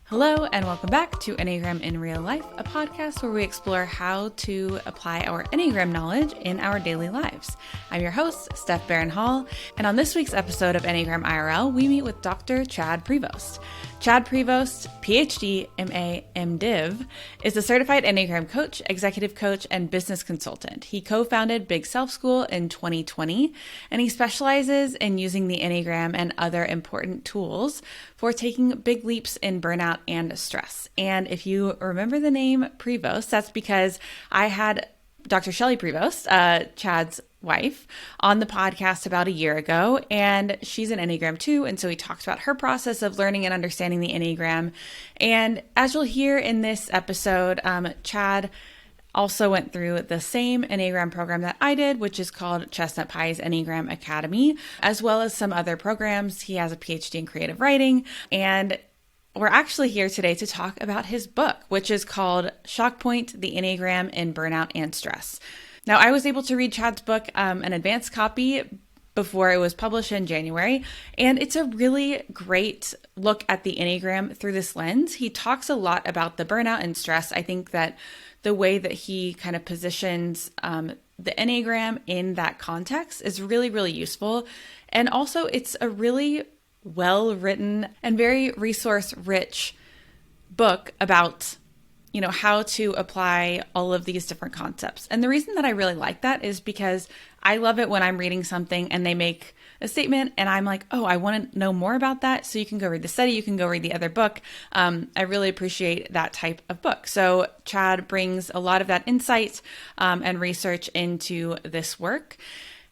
Hello, and welcome back to Enneagram in Real Life, a podcast where we explore how to apply our Enneagram knowledge in our daily lives. I'm your host, Steph Hall, and on this week's episode of Enneagram IRL, we meet with Dr. Chad Prevost. Chad Prevost, PhD, MA, MDiv, is a certified Enneagram coach, executive coach, and business consultant. He co-founded Big Self School in 2020, and he specializes in using the Enneagram and other important tools for taking big leaps in burnout and stress. And if you remember the name Prevost, that's because I had Dr. Shelley Prevost, Chad's wife, on the podcast about a year ago, and she's an Enneagram too, and so we talked about her process of learning and understanding the Enneagram. And as you'll hear in this episode, Chad also went through the same Enneagram program that I did, which is called Chestnut Pie's Enneagram Academy, as well as some other programs. He has a PhD in creative writing, and we're actually here today to talk about his book, which is called Shock Point: The Enneagram in Burnout and Stress. Now, I was able to read Chad's book, an advanced copy, before it was published in January, and it's a really great look at the Enneagram through this lens. He talks a lot about the burnout and stress. I think that the way that he kind of positions the Enneagram in that context is really, really useful. And also, it's a really well-written and very resource-rich book about how to apply all of these different concepts. And the reason that I really like that is because I love it when I'm reading something and they make a statement and I'm like, oh, I want to know more about that. So you can go read the study, you can go read the other book. I really appreciate that type of book. So Chad brings a lot of that insight and research into this work.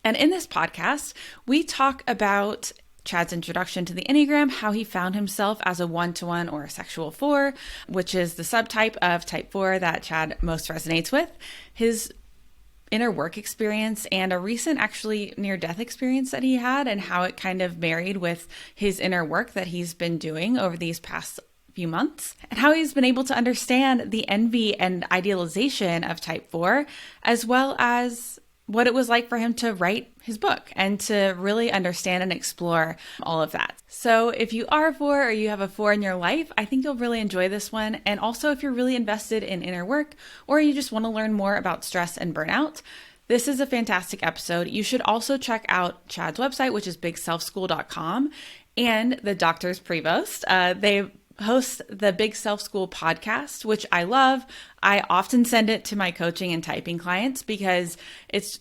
And in this podcast, we talk about Chad's introduction to the Enneagram, how he found himself as a 1-to-1 or a sexual 4, which is the subtype of type 4 that Chad most resonates with, his inner work experience, and a recent actually near-death experience that he had, and how it kind of married with his inner work that he's been doing over these past few months, and how he's been able to understand the envy and idealization of type 4, as well as what it was like for him to write his book and to really understand and explore all of that. So if you are a 4 or you have a 4 in your life, I think you'll really enjoy this one. And also if you're really invested in inner work or you just want to learn more about stress and burnout, this is a fantastic episode. You should also check out Chad's website, which is bigselfschool.com, and the Doctors Prevost. They host the Big Self School podcast, which I love. I often send it to my coaching and typing clients because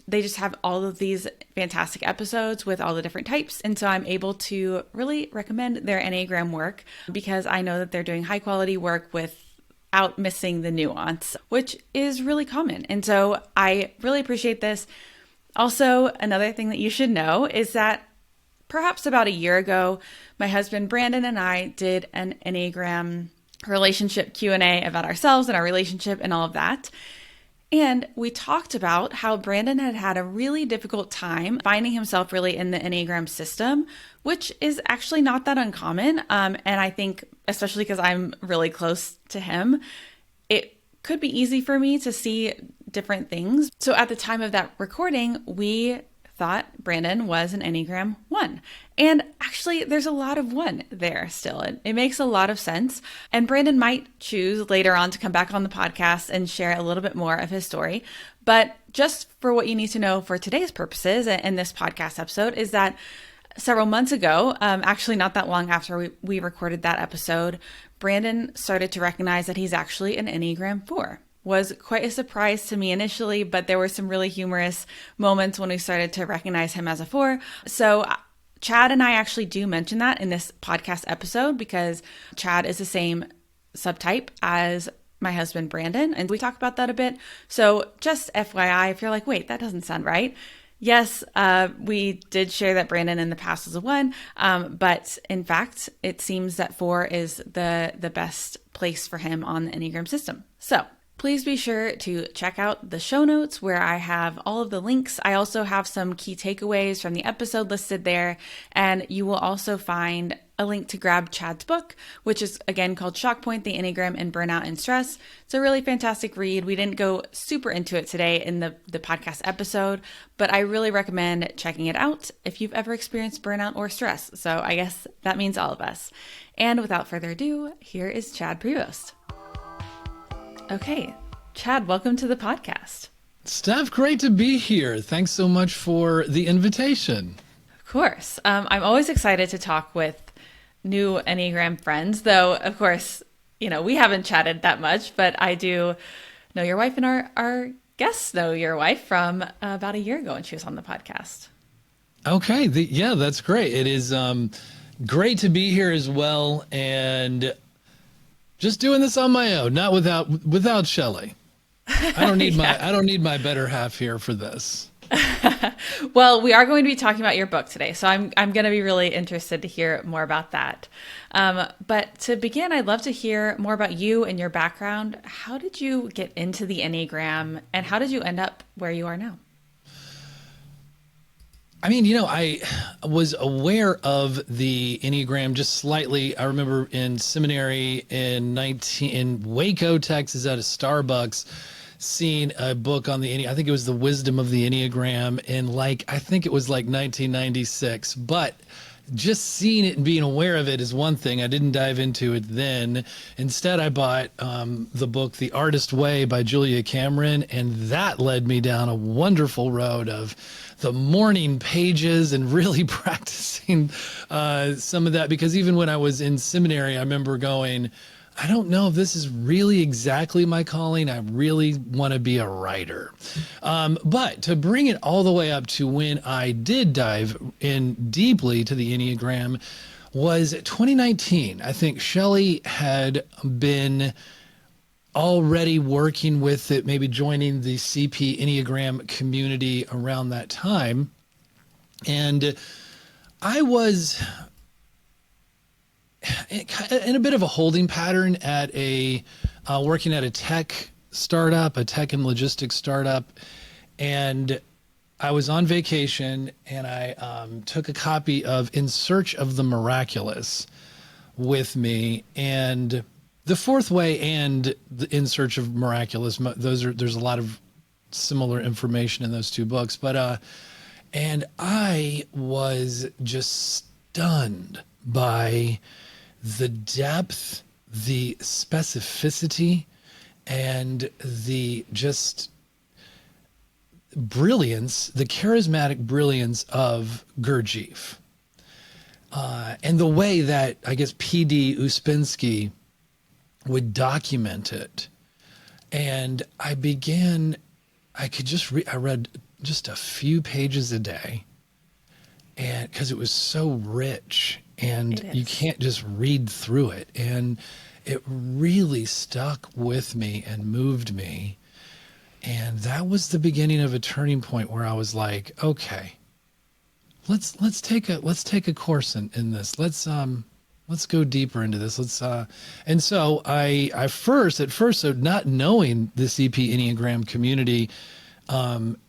they just have all of these fantastic episodes with all the different types. And so I'm able to really recommend their Enneagram work because I know that they're doing high quality work without missing the nuance, which is really common. And so I really appreciate this. Also, another thing that you should know is that perhaps about a year ago, my husband Brandon and I did an Enneagram relationship Q&A about ourselves and our relationship and all of that. And we talked about how Brandon had a really difficult time finding himself really in the Enneagram system, which is actually not that uncommon. And I think, especially because I'm really close to him, it could be easy for me to see different things. So at the time of that recording, we thought Brandon was an Enneagram 1. And actually, there's a lot of 1 there still. It makes a lot of sense. And Brandon might choose later on to come back on the podcast and share a little bit more of his story. But just for what you need to know for today's purposes in this podcast episode is that several months ago, actually not that long after we recorded that episode, Brandon started to recognize that he's actually an Enneagram 4. Was quite a surprise to me initially, but there were some really humorous moments when we started to recognize him as a 4. So Chad and I actually do mention that in this podcast episode because Chad is the same subtype as my husband Brandon, and we talk about that a bit. So just FYI, if you're like, wait, that doesn't sound right. Yes, we did share that Brandon in the past was a 1, but in fact, it seems that 4 is the best place for him on the Enneagram system. So Please be sure to check out the show notes where I have all of the links. I also have some key takeaways from the episode listed there, and you will also find a link to grab Chad's book, which is again called Shock Point: The Enneagram in Burnout and Stress. It's a really fantastic read. We didn't go super into it today in the podcast episode, but I really recommend checking it out if you've ever experienced burnout or stress. So I guess that means all of us. And without further ado, here is Chad Prevost. Okay, Chad, welcome to the podcast. Steph, great to be here. Thanks so much for the invitation. Of course. I'm always excited to talk with new Enneagram friends, though, of course, we haven't chatted that much, but I do know your wife, and our guests know your wife from about a year ago when she was on the podcast. Okay. That's great. It is great to be here as well. And just doing this on my own, not without Shelley. I don't need my better half here for this. Well, we are going to be talking about your book today, so I'm going to be really interested to hear more about that. But to begin, I'd love to hear more about you and your background. How did you get into the Enneagram, and how did you end up where you are now? I mean, I was aware of the Enneagram just slightly. I remember in seminary in Waco, Texas, at a Starbucks, seeing a book on the Enneagram. I think it was The Wisdom of the Enneagram in I think it was 1996. But just seeing it and being aware of it is one thing. I didn't dive into it then. Instead, I bought the book The Artist Way by Julia Cameron, and that led me down a wonderful road of the morning pages and really practicing some of that. Because even when I was in seminary, I remember going, I don't know if this is really exactly my calling. I really want to be a writer. But to bring it all the way up to when I did dive in deeply to the Enneagram was 2019. I think Shelley had been already working with it, maybe joining the CP Enneagram community around that time. And I was in a bit of a holding pattern at working at a tech startup, a tech and logistics startup. And I was on vacation, and I took a copy of In Search of the Miraculous with me, and The Fourth Way and the In Search of Miraculous. There's a lot of similar information in those two books, but and I was just stunned by the depth, the specificity, and the just brilliance, the charismatic brilliance of Gurdjieff. And the way that, I guess, P.D. Uspensky would document it. And I read just a few pages a day, and because it was so rich, and you can't just read through it. And it really stuck with me and moved me. And that was the beginning of a turning point where I was like, okay, let's take a course in this. Let's go deeper into this. And so at first, so not knowing the CP Enneagram community,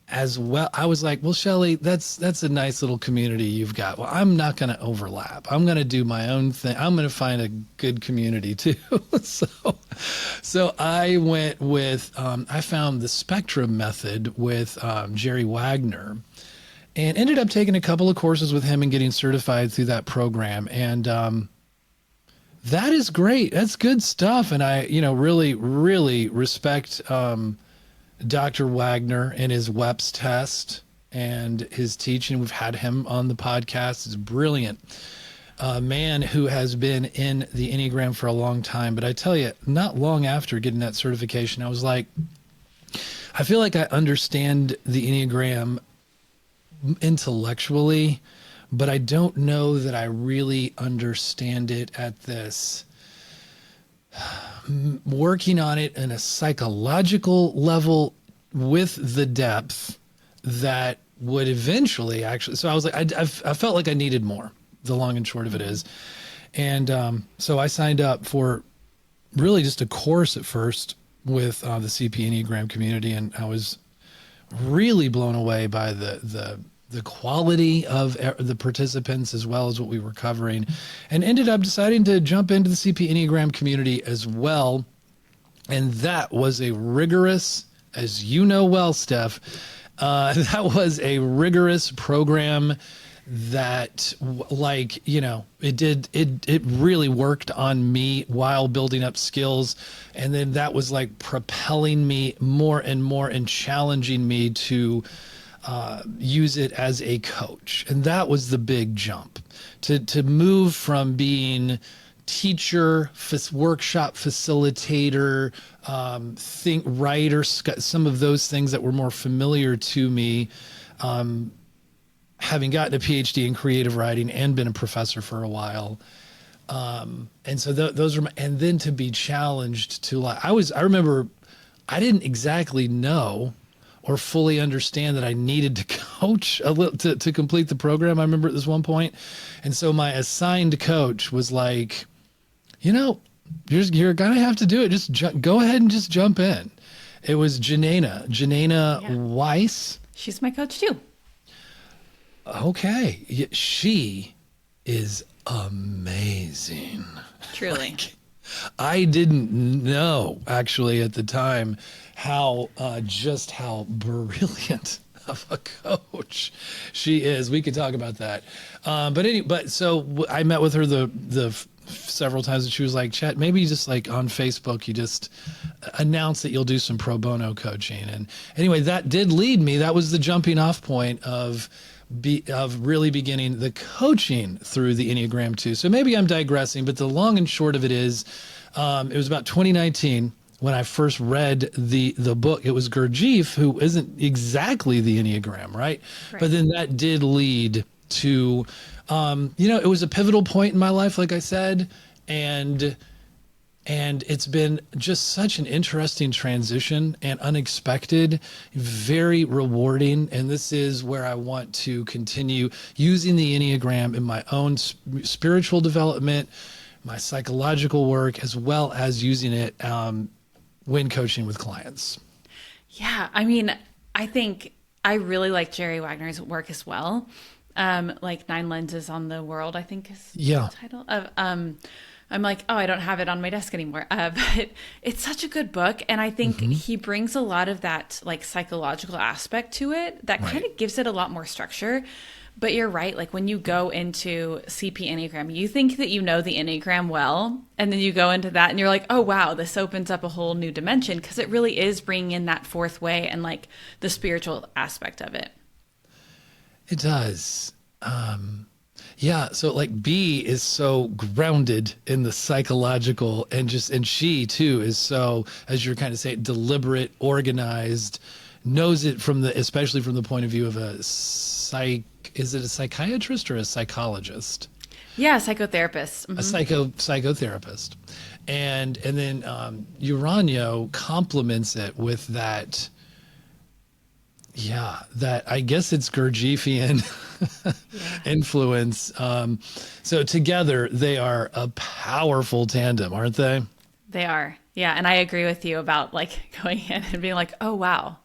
as well, I was like, well, Shelley, that's a nice little community you've got. Well, I'm not going to overlap. I'm going to do my own thing. I'm going to find a good community too. So I went with, I found the Spectrum method with Jerry Wagner, and ended up taking a couple of courses with him and getting certified through that program. And that is great. That's good stuff. And I, really, really respect Dr. Wagner and his WEPS test and his teaching. We've had him on the podcast. He's a brilliant man who has been in the Enneagram for a long time. But I tell you, not long after getting that certification, I was like, I feel like I understand the Enneagram intellectually, but I don't know that I really understand it at this working on it in a psychological level with the depth that would eventually actually. So I was like, I felt like I needed more. The long and short of it is. And so I signed up for really just a course at first with the CP Enneagram community, and I was really blown away by the quality of the participants as well as what we were covering, and ended up deciding to jump into the CP Enneagram community as well. And that was a rigorous, as you know well, Steph, that was a rigorous program that, like, you know, it really worked on me while building up skills. And then that was like propelling me more and more and challenging me to use it as a coach. And that was the big jump, to move from being teacher, workshop facilitator, writer, some of those things that were more familiar to me, having gotten a PhD in creative writing and been a professor for a while. And so those were and then to be challenged to, like, I remember I didn't exactly know or fully understand that I needed to coach a little to complete the program. I remember at this one point. And so my assigned coach was like, you know, you're going to have to do it. Just go ahead and just jump in. It was Janina Weiss. She's my coach too. Okay. She is amazing. Truly. Like, I didn't know actually at the time how brilliant of a coach she is. We could talk about that. So I met with her the several times, and she was like, Chad, maybe just like on Facebook, you just announce that you'll do some pro bono coaching. And anyway, that did lead me. That was the jumping off point of really beginning the coaching through the Enneagram 2. So maybe I'm digressing, but the long and short of it is, it was about 2019 when I first read the book. It was Gurdjieff, who isn't exactly the Enneagram, right? But then that did lead to, it was a pivotal point in my life, like I said, and it's been just such an interesting transition and unexpected, very rewarding. And this is where I want to continue using the Enneagram in my own spiritual development, my psychological work, as well as using it when coaching with clients. Yeah. I mean, I think I really like Jerry Wagner's work as well. Like 9 Lenses on the World, I think is the title of, I'm like, oh, I don't have it on my desk anymore. But it's such a good book. And I think he brings a lot of that like psychological aspect to it that kind of gives it a lot more structure. But you're right. Like when you go into CP Enneagram, you think that you know the Enneagram well, and then you go into that and you're like, oh, wow, this opens up a whole new dimension, because it really is bringing in that fourth way and like the spiritual aspect of it. It does. So like B is so grounded in the psychological, and she too is so, as you're kind of saying, deliberate, organized, knows it especially from the point of view of is it a psychiatrist or a psychologist? Yeah, psychotherapist. A psychotherapist. And then Uranio complements it with that. Yeah, that I guess it's Gurdjieffian influence. So together they are a powerful tandem, aren't they? They are. Yeah. And I agree with you about like going in and being like, oh, wow,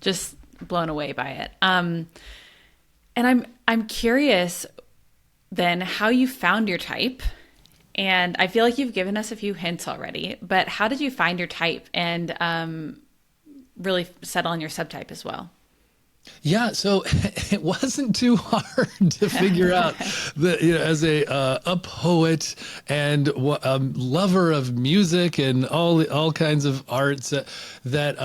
just blown away by it. And I'm curious then how you found your type. And I feel like you've given us a few hints already, but how did you find your type and really settle on your subtype as well? Yeah, so it wasn't too hard to figure out as a poet and lover of music and all kinds of arts that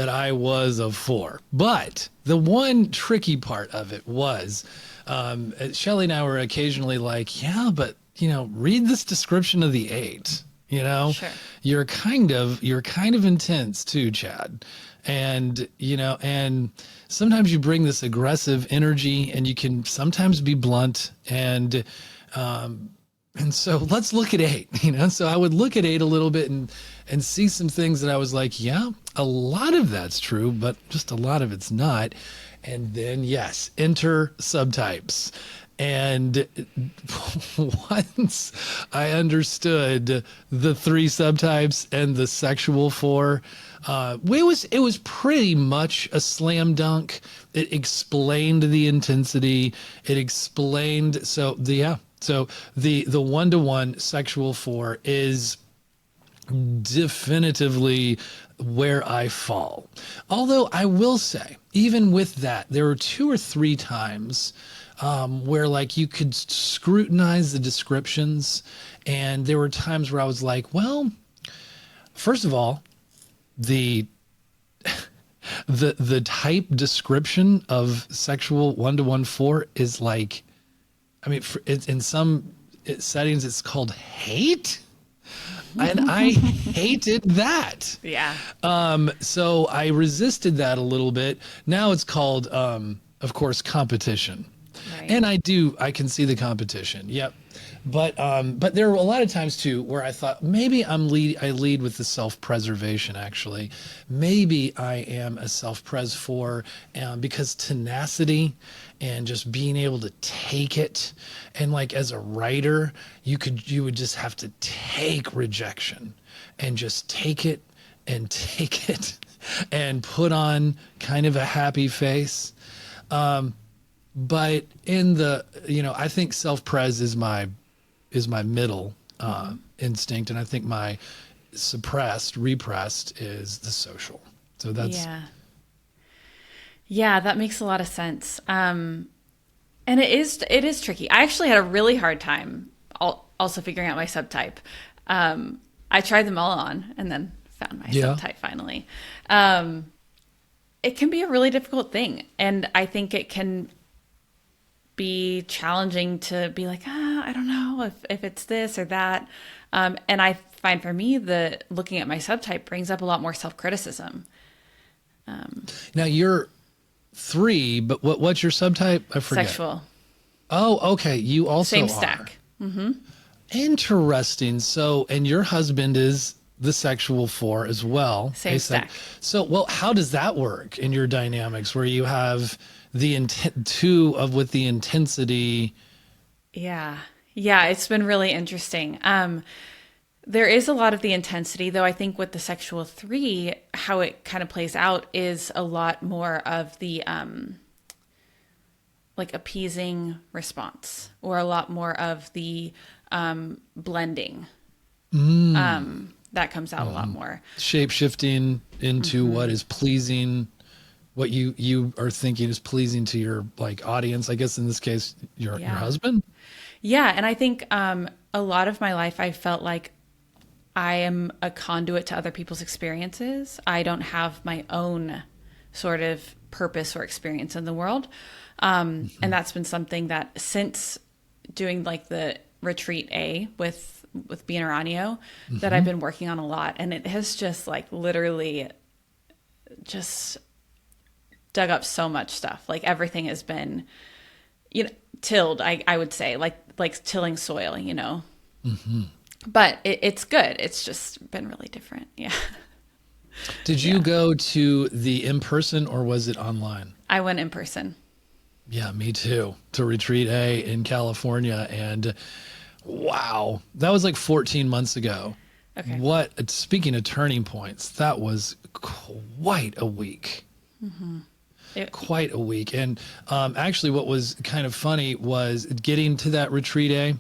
I was a 4. But the one tricky part of it was Shelley and I were occasionally like, yeah, but read this description of the 8. Sure. You're kind of intense too, Chad. And sometimes you bring this aggressive energy, and you can sometimes be blunt. And so let's look at 8, So I would look at 8 a little bit and see some things that I was like, yeah, a lot of that's true, but just a lot of it's not. And then, yes, enter subtypes. And once I understood the 3 subtypes and the sexual 4, it was pretty much a slam dunk. It explained the intensity. It explained so the 1-to-1 sexual 4 is definitively where I fall. Although I will say, even with that, there were 2 or 3 times where like you could scrutinize the descriptions, and there were times where I was like, well, first of all, the type description of sexual 1-to-1 4 is like, I mean, in some settings it's called hate. And I hated that. Yeah. So I resisted that a little bit. Now it's called, of course, competition. Right. And I can see the competition. Yep. But there were a lot of times too where I thought maybe I lead with the self-preservation. Actually, maybe I am a self-pres 4 because tenacity and just being able to take it. And like as a writer, you would just have to take rejection and just take it and take it and put on kind of a happy face. But in the, I think self-pres is my middle instinct, and I think my repressed is the social. So that's yeah, that makes a lot of sense. And it is tricky. I actually had a really hard time also figuring out my subtype. I tried them all on and then found my subtype finally. It can be a really difficult thing, and I think it can be challenging to be like, I don't know if it's this or that. And I find for me, looking at my subtype brings up a lot more self-criticism. Now you're 3, but what's your subtype? I forget. Sexual. Oh, okay. You also Same stack. Mm-hmm. Interesting. So, and your husband is the sexual 4 as well. Same stack. So, well, how does that work in your dynamics where you have the intent 2 with the intensity? Yeah, it's been really interesting. There is a lot of the intensity, though. I think with the sexual 3, how it kind of plays out is a lot more of the like appeasing response, or a lot more of the blending. That comes out a lot more. Shape shifting into what is pleasing. What you are thinking is pleasing to your like audience, I guess in this case, your husband. Yeah. And I think a lot of my life, I felt like I am a conduit to other people's experiences. I don't have my own sort of purpose or experience in the world. And that's been something that since doing like the retreat A with Bienarranio that I've been working on a lot. And it has just like literally just dug up so much stuff. Like everything has been, tilled, I would say, like tilling soil, but it's good. It's just been really different. Yeah. Did you go to the in-person or was it online? I went in person. Yeah, me too. To Retreat A in California. And wow, that was like 14 months ago. Okay. Speaking of turning points, that was quite a week. Quite a week. And actually what was kind of funny was getting to that Retreat A.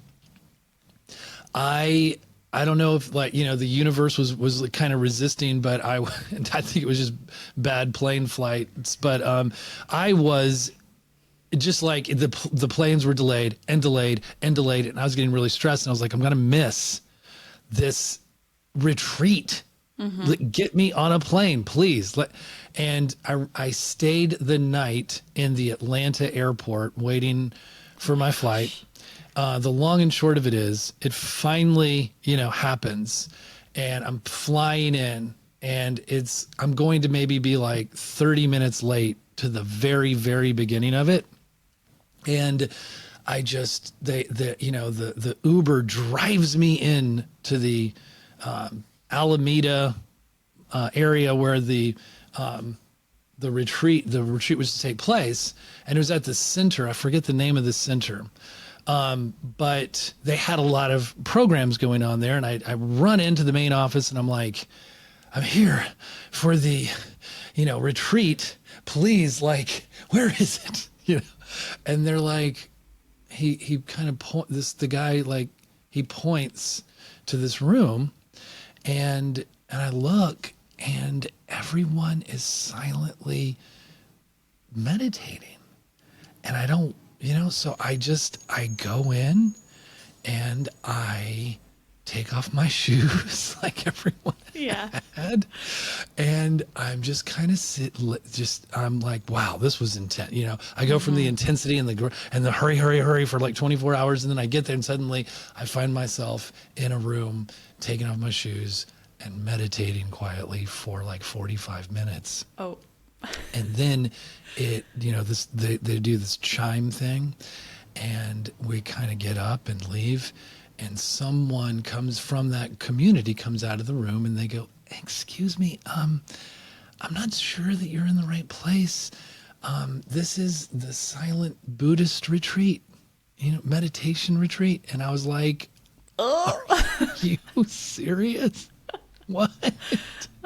I don't know if the universe was kind of resisting, but I think it was just bad plane flights. But I was just like the planes were delayed and delayed and delayed, and I was getting really stressed. And I was like, I'm gonna miss this retreat. Get me on a plane, please. And I stayed the night in the Atlanta airport waiting for my flight. The long and short of it is, it finally, happens, and I'm flying in, and I'm going to maybe be like 30 minutes late to the very, very beginning of it. And I just, the Uber drives me in to the Alameda area where the the retreat was to take place, and it was at the center. I forget the name of the center. But they had a lot of programs going on there, and I run into the main office and I'm like, I'm here for the, retreat, please. Like, where is it? And they're like, he kind of the guy, like, he points to this room, and I look, and everyone is silently meditating, and I don't, so I go in and I take off my shoes like everyone had. And I'm just kind of I'm like, wow, this was intense. I go from the intensity and the hurry for like 24 hours. And then I get there and suddenly I find myself in a room, taking off my shoes and meditating quietly for like 45 minutes. Oh. And then they do this chime thing, and we kind of get up and leave, and someone comes from that community, comes out of the room, and they go, excuse me, I'm not sure that you're in the right place. This is the silent Buddhist retreat, meditation retreat. And I was like, oh, are you serious? What?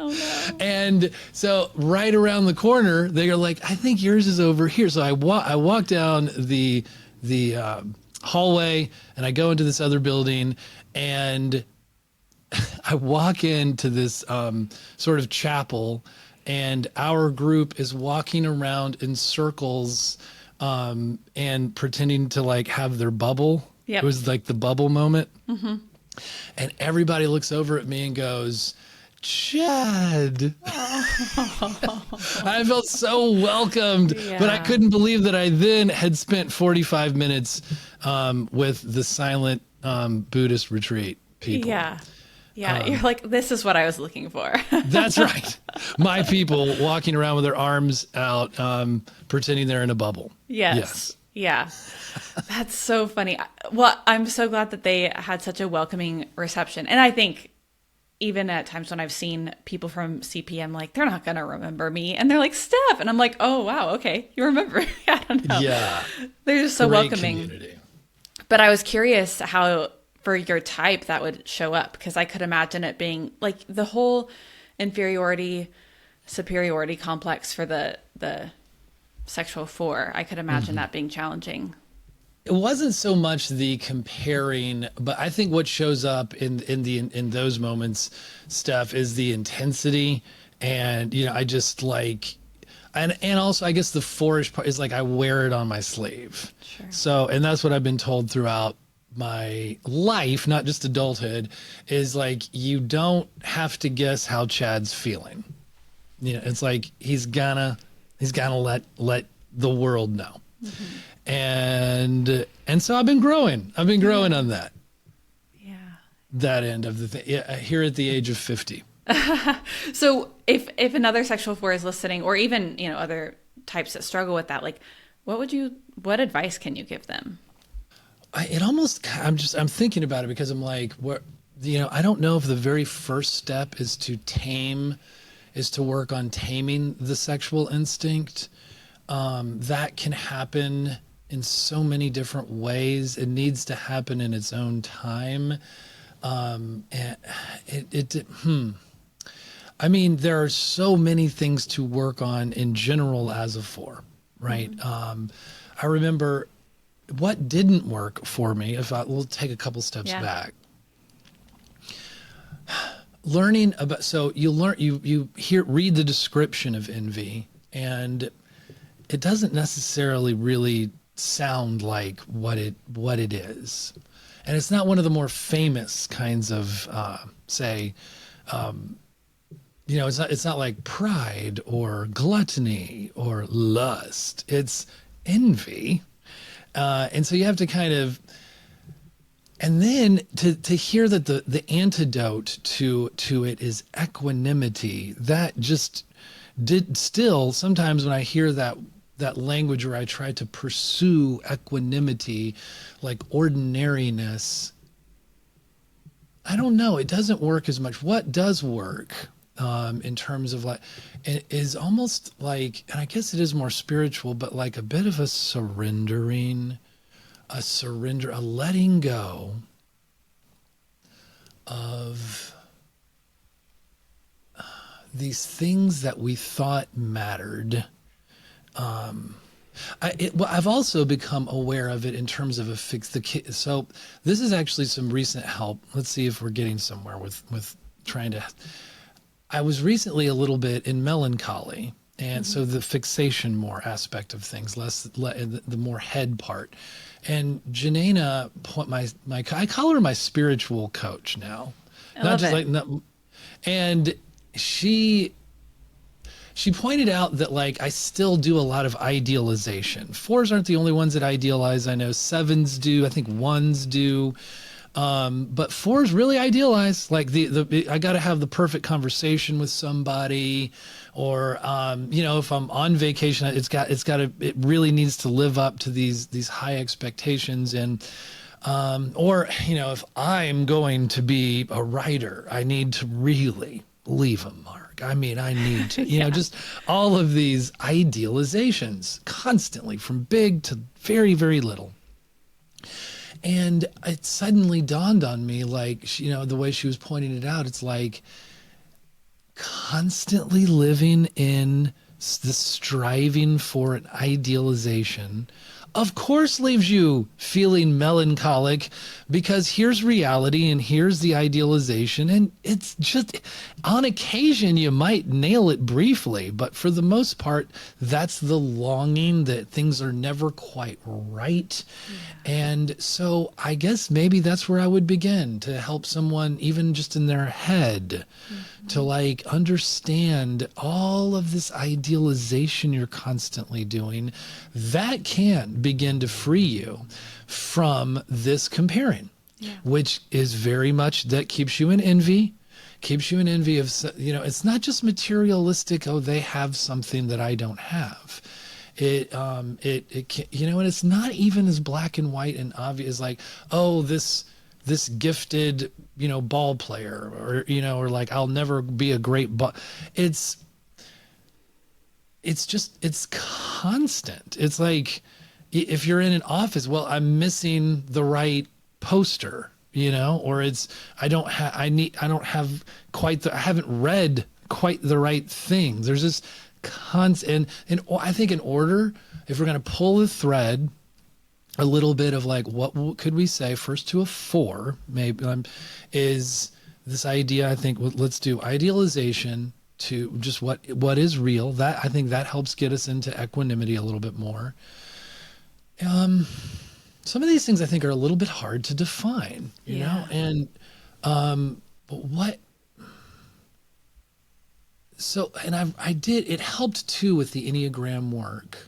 Oh no. And so right around the corner, they are like, I think yours is over here. So I walk down the hallway, and I go into this other building, and I walk into this sort of chapel, and our group is walking around in circles and pretending to like have their bubble. Yep. It was like the bubble moment. Mm-hmm. And everybody looks over at me and goes, Chad. I felt so welcomed, but I couldn't believe that I then had spent 45 minutes with the silent Buddhist retreat people. Yeah. You're like, this is what I was looking for. That's right. My people walking around with their arms out, pretending they're in a bubble. Yes. Yeah. That's so funny. Well, I'm so glad that they had such a welcoming reception. And I think even at times when I've seen people from CPM, like, they're not going to remember me. And they're like, Steph. And I'm like, oh, wow. Okay. You remember. I don't know. Yeah. They're just so Great welcoming. Community. But I was curious how for your type that would show up, because I could imagine it being like the whole inferiority, superiority complex for the sexual 4. I could imagine that being challenging. It wasn't so much the comparing, but I think what shows up in those moments, Steph, is the intensity. And, I just like, and also I guess the 4-ish part is like, I wear it on my sleeve. Sure. So, and that's what I've been told throughout my life, not just adulthood, is like, you don't have to guess how Chad's feeling. It's like, he's gonna let the world know. Mm-hmm. And so I've been growing on that. Yeah. That end of the thing. Yeah, here at the age of 50. So if another sexual 4 is listening, or even, other types that struggle with that, like, what advice can you give them? I'm thinking about it, because I'm like, I don't know if the very first step is to work on taming the sexual instinct. That can happen in so many different ways. It needs to happen in its own time. I mean, there are so many things to work on in general as a 4, right? Mm-hmm. I remember what didn't work for me, we'll take a couple steps back. Learning about, so you read the description of envy, and it doesn't necessarily really sound like what it is. And it's not one of the more famous kinds of, it's not like pride or gluttony or lust. It's envy. And so you have to kind of, and then to hear that the antidote to it is equanimity. That just still, sometimes when I hear that language, where I try to pursue equanimity, like ordinariness, I don't know, it doesn't work as much. What does work? in terms of like, it is almost like, and I guess it is more spiritual, but like a bit of a surrendering, a letting go of these things that we thought mattered. I've also become aware of it in terms of so this is actually some recent help. Let's see if we're getting somewhere with trying to. I was recently a little bit in melancholy, and so the fixation more aspect of things, the more head part. And Janina, I call her my spiritual coach now. I love it. And she pointed out that like I still do a lot of idealization. 4s aren't the only ones that idealize. I know 7s do. I think 1s do. But 4s really idealize. Like I got to have the perfect conversation with somebody, or if I'm on vacation, it really needs to live up to these high expectations. And if I'm going to be a writer, I need to really leave a mark. I mean, I need to, just all of these idealizations constantly, from big to very, very little. And it suddenly dawned on me, like, the way she was pointing it out, it's like constantly living in the striving for an idealization, of course, leaves you feeling melancholic, because here's reality and here's the idealization. And it's just, on occasion, you might nail it briefly, but for the most part, that's the longing that things are never quite right. Yeah. And so I guess maybe that's where I would begin to help someone, even just in their head, to like understand all of this idealization you're constantly doing. That can begin to free you from this comparing, which is very much, that keeps you in envy of, it's not just materialistic. Oh, they have something that I don't have. It can, and it's not even as black and white and obvious, like, oh, this gifted, ball player, or like, I'll never be a great ball. It's constant. It's like, if you're in an office, well, I'm missing the right poster, or I haven't read quite the right thing. There's this constant, and I think in order, if we're going to pull the thread a little bit of like, what could we say first to a 4, maybe, is this idea, I think, let's do idealization to just what is real. That, I think that helps get us into equanimity a little bit more. Some of these things I think are a little bit hard to define, you know, and, but it helped too with the Enneagram work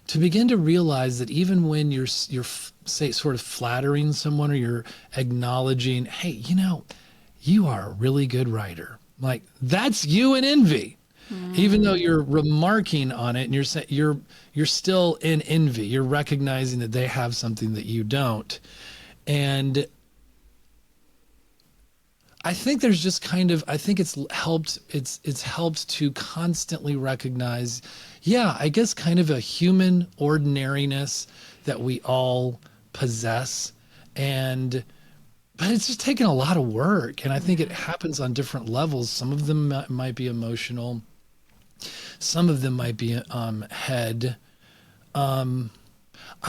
to begin to realize that even when you're say sort of flattering someone, or you're acknowledging, hey, you are a really good writer. Like, that's you in envy. Even though you're remarking on it, and you're saying you're still in envy. You're recognizing that they have something that you don't. And I think there's just I think it's helped to constantly recognize, I guess kind of a human ordinariness that we all possess. But it's just taken a lot of work. And I think it happens on different levels. Some of them might be emotional. Some of them might be head. I'll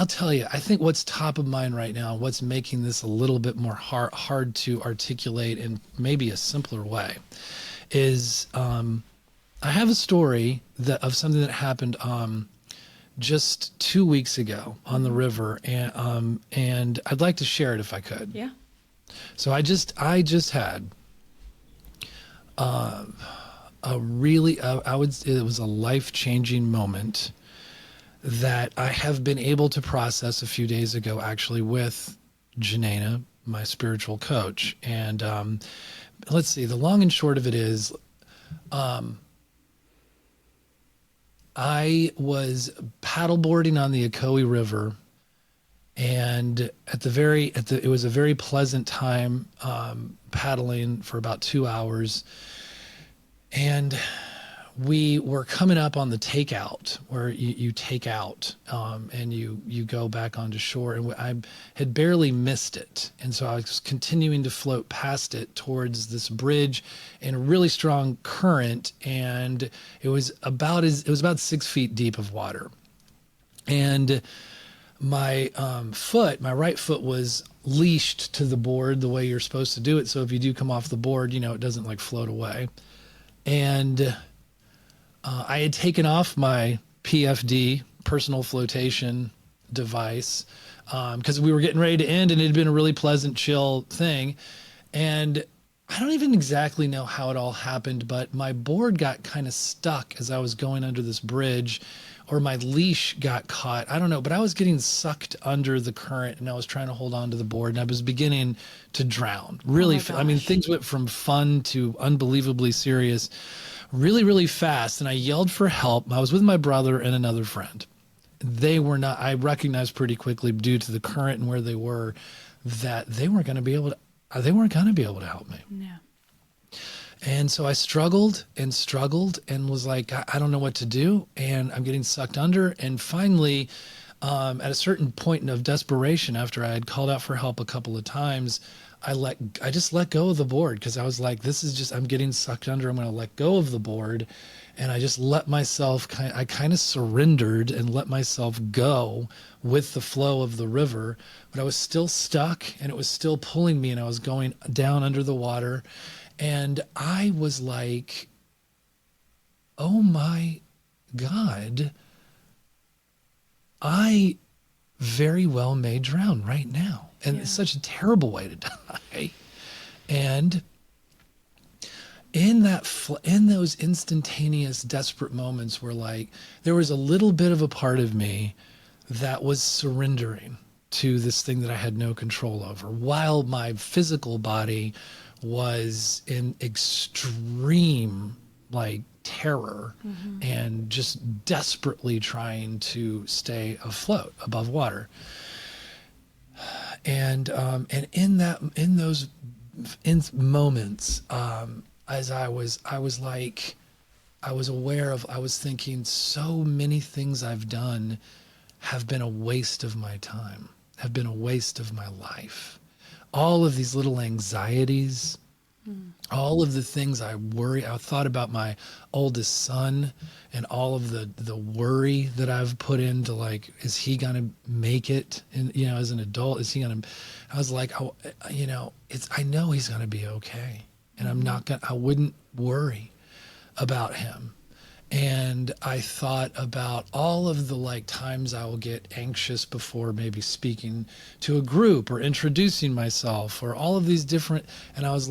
tell you, I think what's top of mind right now, what's making this a little bit more hard to articulate in maybe a simpler way, is I have a story of something that happened just 2 weeks ago on the river, and I'd like to share it if I could. Yeah. So I just had it was a life-changing moment that I have been able to process a few days ago, actually, with Janina, my spiritual coach. And let's see, the long and short of it is, I was paddleboarding on the Ocoee River, and it was a very pleasant time, paddling for about 2 hours. And we were coming up on the takeout where you take out and you go back onto shore, and I had barely missed it. And so I was continuing to float past it towards this bridge in a really strong current. And it was about 6 feet deep of water. And my right foot was leashed to the board the way you're supposed to do it. So if you do come off the board, it doesn't like float away. And I had taken off my PFD, personal flotation device, because we were getting ready to end, and it had been a really pleasant, chill thing. And I don't even exactly know how it all happened, but my board got kind of stuck as I was going under this bridge, or my leash got caught. I don't know, but I was getting sucked under the current, and I was trying to hold on to the board, and I was beginning to drown. Really, I mean, things went from fun to unbelievably serious really, really fast. And I yelled for help. I was with my brother and another friend. They were not, I recognized pretty quickly due to the current and where they were, that they weren't going to be able to help me. Yeah. And so I struggled and was like, I don't know what to do. And I'm getting sucked under. And finally, at a certain point of desperation, after I had called out for help a couple of times, I just let go of the board, because I was like, I'm getting sucked under. I'm going to let go of the board. And I just let myself I kind of surrendered and let myself go with the flow of the river, but I was still stuck, and it was still pulling me, and I was going down under the water. And I was like, oh my God, I very well may drown right now. And it's such a terrible way to die. And in those instantaneous, desperate moments where there was a little bit of a part of me that was surrendering to this thing that I had no control over, while my physical body was in extreme terror and just desperately trying to stay afloat above water. And in those moments, as I was thinking, so many things I've done have been a waste of my time, have been a waste of my life. All of these little anxieties, all of the things I thought about my oldest son, and all of the worry that I've put into is he going to make it? And, as an adult, I was like, I know he's going to be okay. And I wouldn't worry about him. And I thought about all of the times I will get anxious before maybe speaking to a group or introducing myself, or all of these different, and I was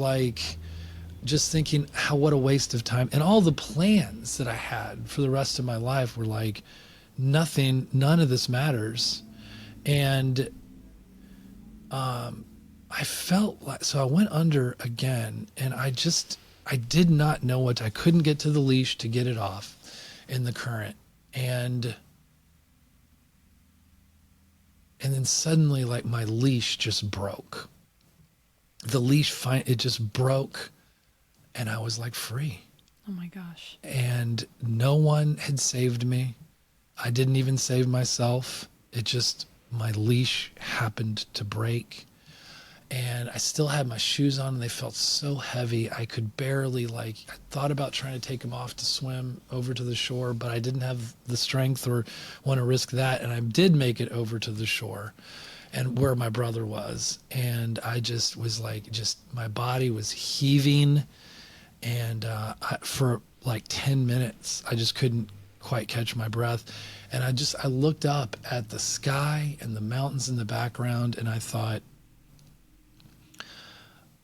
just thinking what a waste of time. And all the plans that I had for the rest of my life were none of this matters. And I felt so I went under again, and I did not know I couldn't get to the leash to get it off in the current. And then suddenly my leash just broke. The leash, it just broke, and I was free. Oh my gosh. And no one had saved me. I didn't even save myself. My leash happened to break. And I still had my shoes on, and they felt so heavy. I could barely, I thought about trying to take them off to swim over to the shore, but I didn't have the strength or want to risk that. And I did make it over to the shore and where my brother was. And I just was my body was heaving. And for 10 minutes, I just couldn't quite catch my breath. And I looked up at the sky and the mountains in the background, and I thought,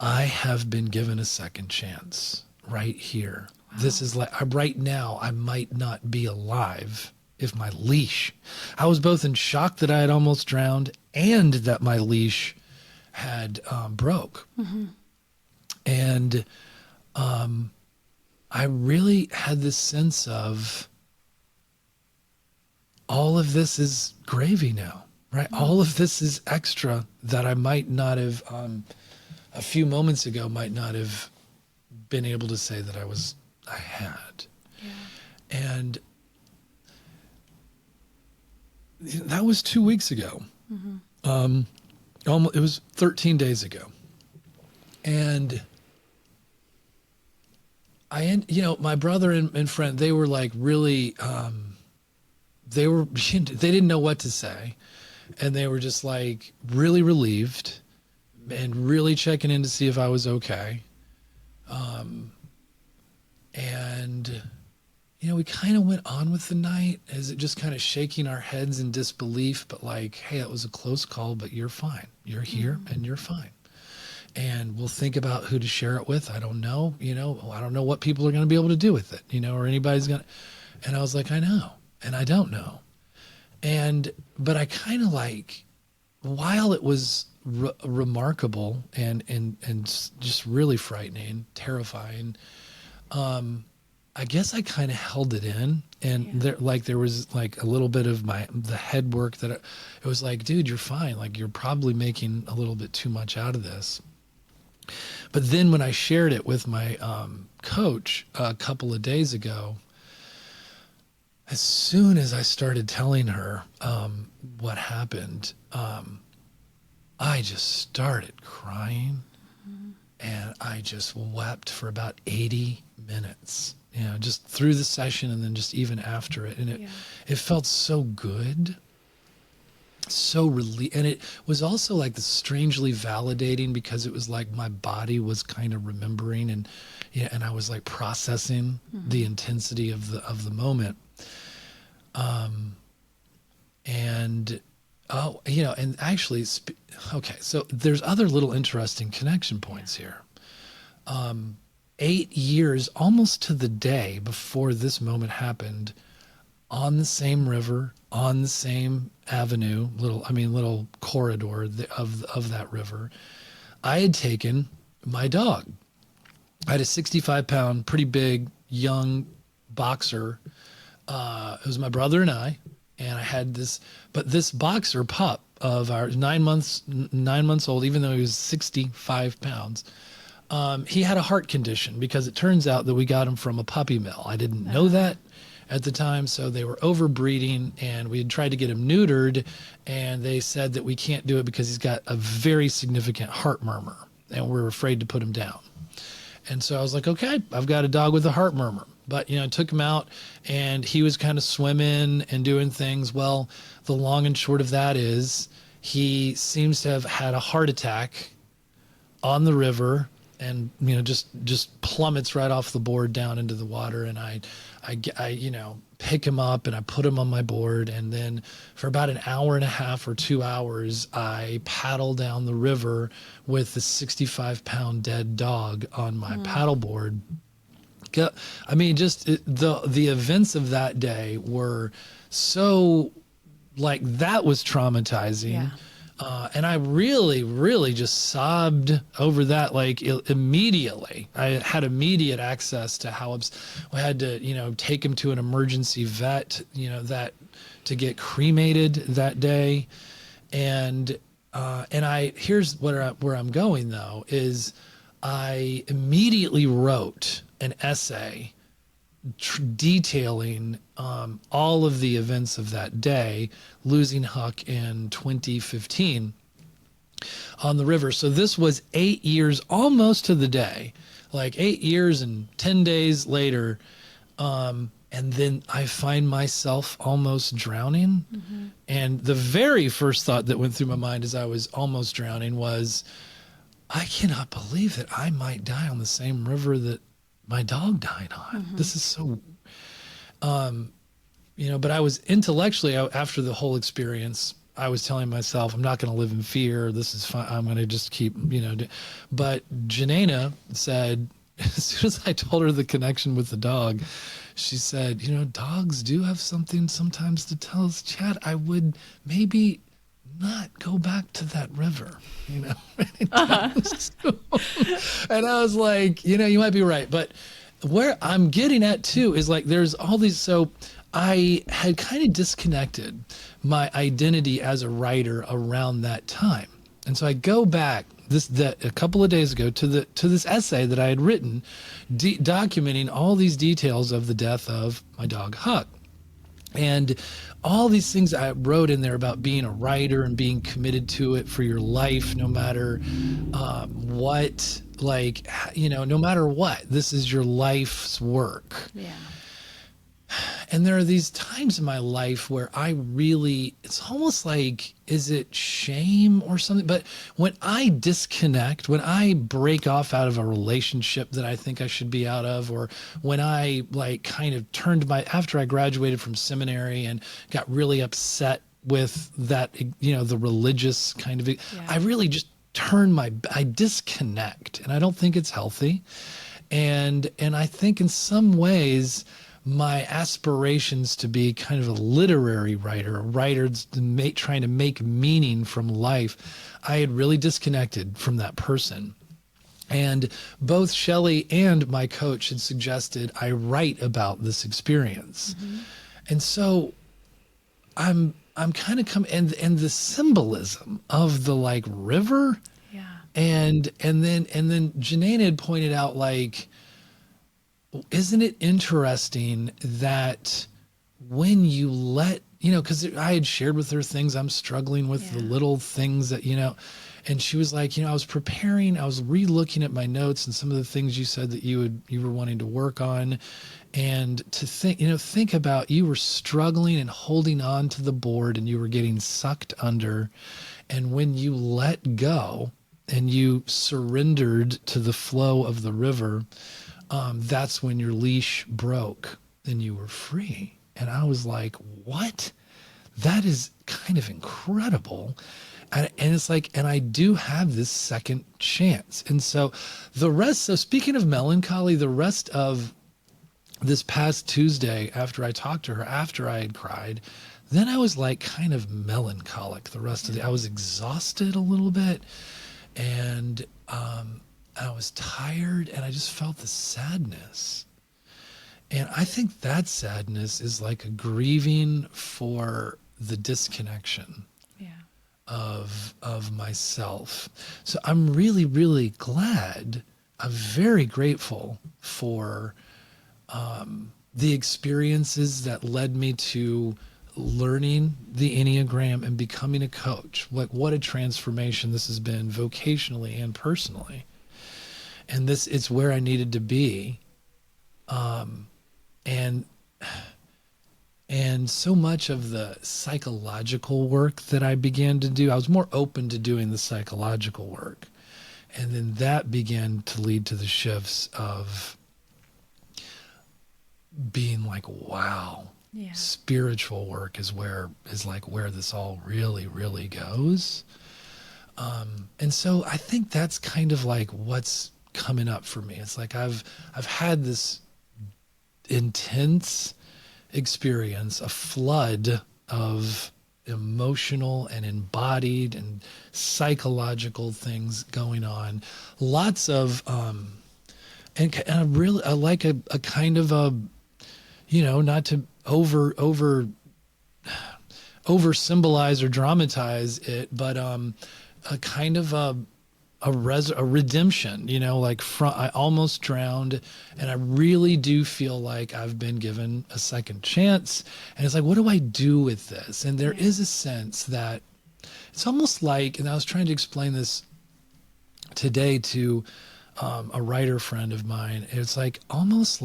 I have been given a second chance right here. Wow. This is right now, I might not be alive if my leash. I was both in shock that I had almost drowned and that my leash had broke. Mm-hmm. And I really had this sense of all of this is gravy now, right? Mm-hmm. All of this is extra that I might not have, a few moments ago, might not have been able to say that I had. Yeah. And that was 2 weeks ago. It was 13 days ago. And my brother and friend, they were like really, they didn't know what to say. And they were just like really relieved and really checking in to see if I was okay. And we kind of went on with the night as it just kind of shaking our heads in disbelief, but like, hey, that was a close call, but you're fine. You're here and you're fine. And we'll think about who to share it with. I don't know, I don't know what people are going to be able to do with it, or anybody's going to. And I was like, I know, and I don't know. But I kind of like, while it was remarkable and just really frightening, terrifying, I guess I kind of held it in, and there was like a little bit of the head work that it was like, dude, you're fine. Like, you're probably making a little bit too much out of this. But then when I shared it with my coach a couple of days ago, as soon as I started telling her what happened, I just started crying, and I just wept for about 80 minutes. Just through the session and then just even after it. And it felt so good, so and it was also like strangely validating, because it was like my body was kind of remembering and I was like processing the intensity of the moment. And actually, okay, so there's other little interesting connection points here. 8 years, almost to the day before this moment happened, on the same river, on the same avenue, little corridor of that river, I had taken my dog. I had a 65-pound, pretty big, young boxer. It was my brother and I had this boxer pup of ours, 9 months old, even though he was 65 pounds. He had a heart condition, because it turns out that we got him from a puppy mill. I didn't know that at the time, so they were overbreeding, and we had tried to get him neutered, and they said that we can't do it because he's got a very significant heart murmur, and we're afraid to put him down. And so I was like, okay, I've got a dog with a heart murmur. But, I took him out, and he was kind of swimming and doing things. Well, the long and short of that is he seems to have had a heart attack on the river, and just plummets right off the board down into the water. And I pick him up and I put him on my board, and then for about an hour and a half or 2 hours, I paddle down the river with the 65-pound dead dog on my paddleboard. I mean, just the events of that day were so, like, that was traumatizing. Yeah. And I really, really just sobbed over that, like, immediately. I had immediate access to Hobbs. I had to, take him to an emergency vet, to get cremated that day. And here's where I'm going, though, is I immediately wrote an essay detailing all of the events of that day, losing Huck in 2015 on the river. So this was 8 years, almost to the day, like 8 years and 10 days later. And then I find myself almost drowning. And the very first thought that went through my mind as I was almost drowning was, I cannot believe that I might die on the same river that my dog died on. This is so, but I was intellectually, after the whole experience, I was telling myself, I'm not going to live in fear. This is fine. I'm going to just keep, but Janina said, as soon as I told her the connection with the dog, she said, dogs do have something sometimes to tell us. Chad, I would maybe not go back to that river, and I was like, you might be right. But where I'm getting at too is, like, there's all these, so I had kind of disconnected my identity as a writer around that time. And so I go back a couple of days ago to this essay that I had written, documenting all these details of the death of my dog Huck. And all these things I wrote in there about being a writer and being committed to it for your life, no matter what, no matter what, this is your life's work. Yeah. And there are these times in my life where it's almost like, is it shame or something? But when I disconnect, when I break off out of a relationship that I think I should be out of, or when I kind of after I graduated from seminary and got really upset with that, the religious kind of, I really just I disconnect, and I don't think it's healthy. And I think in some ways, my aspirations to be kind of a literary writer, trying to make meaning from life, I had really disconnected from that person. And both Shelley and my coach had suggested I write about this experience. Mm-hmm. And so I'm kind of and the symbolism of the river. Yeah. And then Janaina had pointed out, isn't it interesting that when you because I had shared with her things I'm struggling with, the little things that, and she was like, I was re-looking at my notes and some of the things you said that you were wanting to work on, and to think about, you were struggling and holding on to the board and you were getting sucked under. And when you let go and you surrendered to the flow of the river, that's when your leash broke and you were free. And I was like, what? That is kind of incredible. And it's and I do have this second chance. And so speaking of melancholy, the rest of this past Tuesday, after I talked to her, after I had cried, then I was kind of melancholic the rest of I was exhausted a little bit. And, I was tired, and I just felt the sadness. And I think that sadness is a grieving for the disconnection of myself. So I'm really, really glad. I'm very grateful for the experiences that led me to learning the Enneagram and becoming a coach. What a transformation this has been vocationally and personally. And it's where I needed to be. And so much of the psychological work that I began to do, I was more open to doing the psychological work. And then that began to lead to the shifts of being wow, spiritual work is where this all really, really goes. And so I think that's kind of what's coming up for me. It's I've had this intense experience, a flood of emotional and embodied and psychological things going on. Lots of and I like a kind of a, not to over symbolize or dramatize it, but a kind of a redemption, I almost drowned, and I really do feel like I've been given a second chance. And it's what do I do with this? And there is a sense that it's almost and I was trying to explain this today to a writer friend of mine. It's almost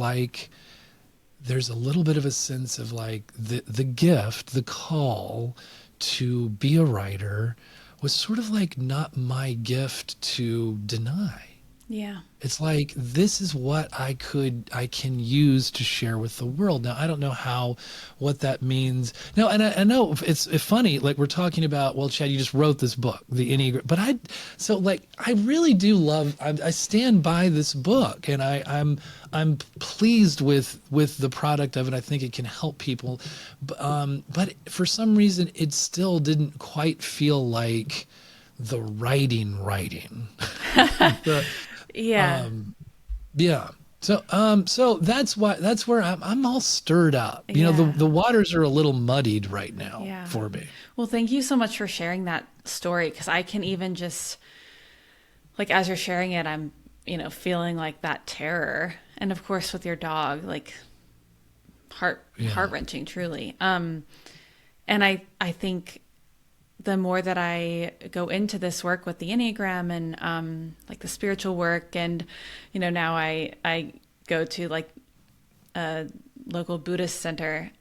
there's a little bit of a sense of the gift, the call to be a writer was sort of not my gift to deny. Yeah. It's this is what I can use to share with the world. Now, I don't know what that means. No, and I know it's funny, we're talking about, well, Chad, you just wrote this book, the Enneagram, but I really do love, I stand by this book, and I'm pleased with the product of it. I think it can help people. But for some reason, it still didn't quite feel like the writing. Yeah. Yeah. So that's where I'm all stirred up. You know, the waters are a little muddied right now for me. Well, thank you so much for sharing that story, because I can even just, like, as you're sharing it, I'm, feeling like that terror. And of course with your dog, like heart-wrenching, truly. And I think the more that I go into this work with the Enneagram and like the spiritual work, and now I go to like a local Buddhist center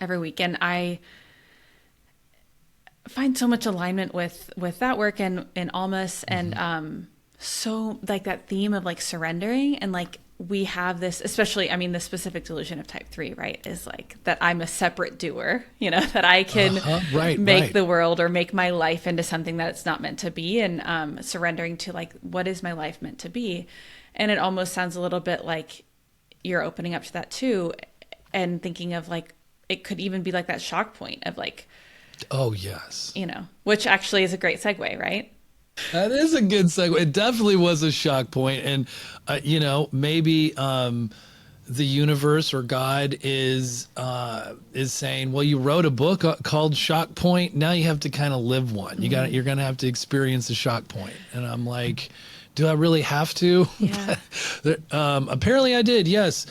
every week, and I find so much alignment with that work and almost and so like that theme of like surrendering, and like we have this, especially, I mean, the specific delusion of type 3, right, is like that I'm a separate doer, that I can make the world or make my life into something that it's not meant to be, and surrendering to like, what is my life meant to be? And it almost sounds a little bit like you're opening up to that too, and thinking of like, it could even be like that shock point of like, oh yes, which actually is a great segue, right? That is a good segue. It definitely was a shock point. And, maybe the universe or God is saying, well, you wrote a book called Shock Point. Now you have to kind of live one. You're going to have to experience a shock point. And I'm like, do I really have to? Yeah. Apparently I did. Yes.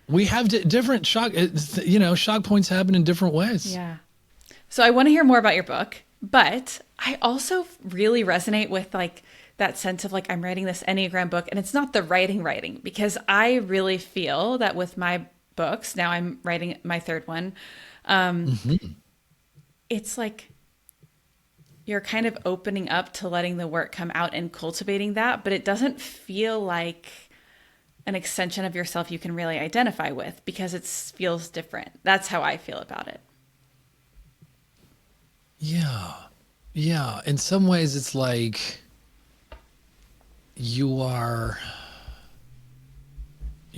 We have different shock points happen in different ways. Yeah. So I want to hear more about your book. But I also really resonate with like that sense of like, I'm writing this Enneagram book, and it's not the writing, because I really feel that with my books, now I'm writing my third one. It's like you're kind of opening up to letting the work come out and cultivating that, but it doesn't feel like an extension of yourself you can really identify with, because it feels different. That's how I feel about it. Yeah. Yeah. In some ways it's like you're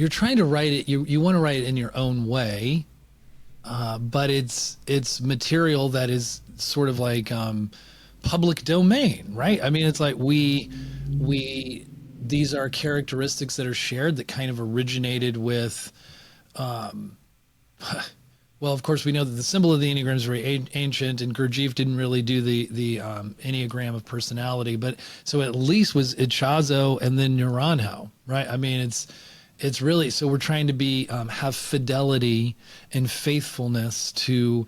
trying to write it. You want to write it in your own way. But it's material that is sort of like, public domain, right? I mean, it's like these are characteristics that are shared that kind of originated with, well, of course, we know that the symbol of the Enneagram is very ancient, and Gurdjieff didn't really do the Enneagram of personality, but so at least was Ichazo and then Naranjo, right? I mean, it's really, so we're trying to have fidelity and faithfulness to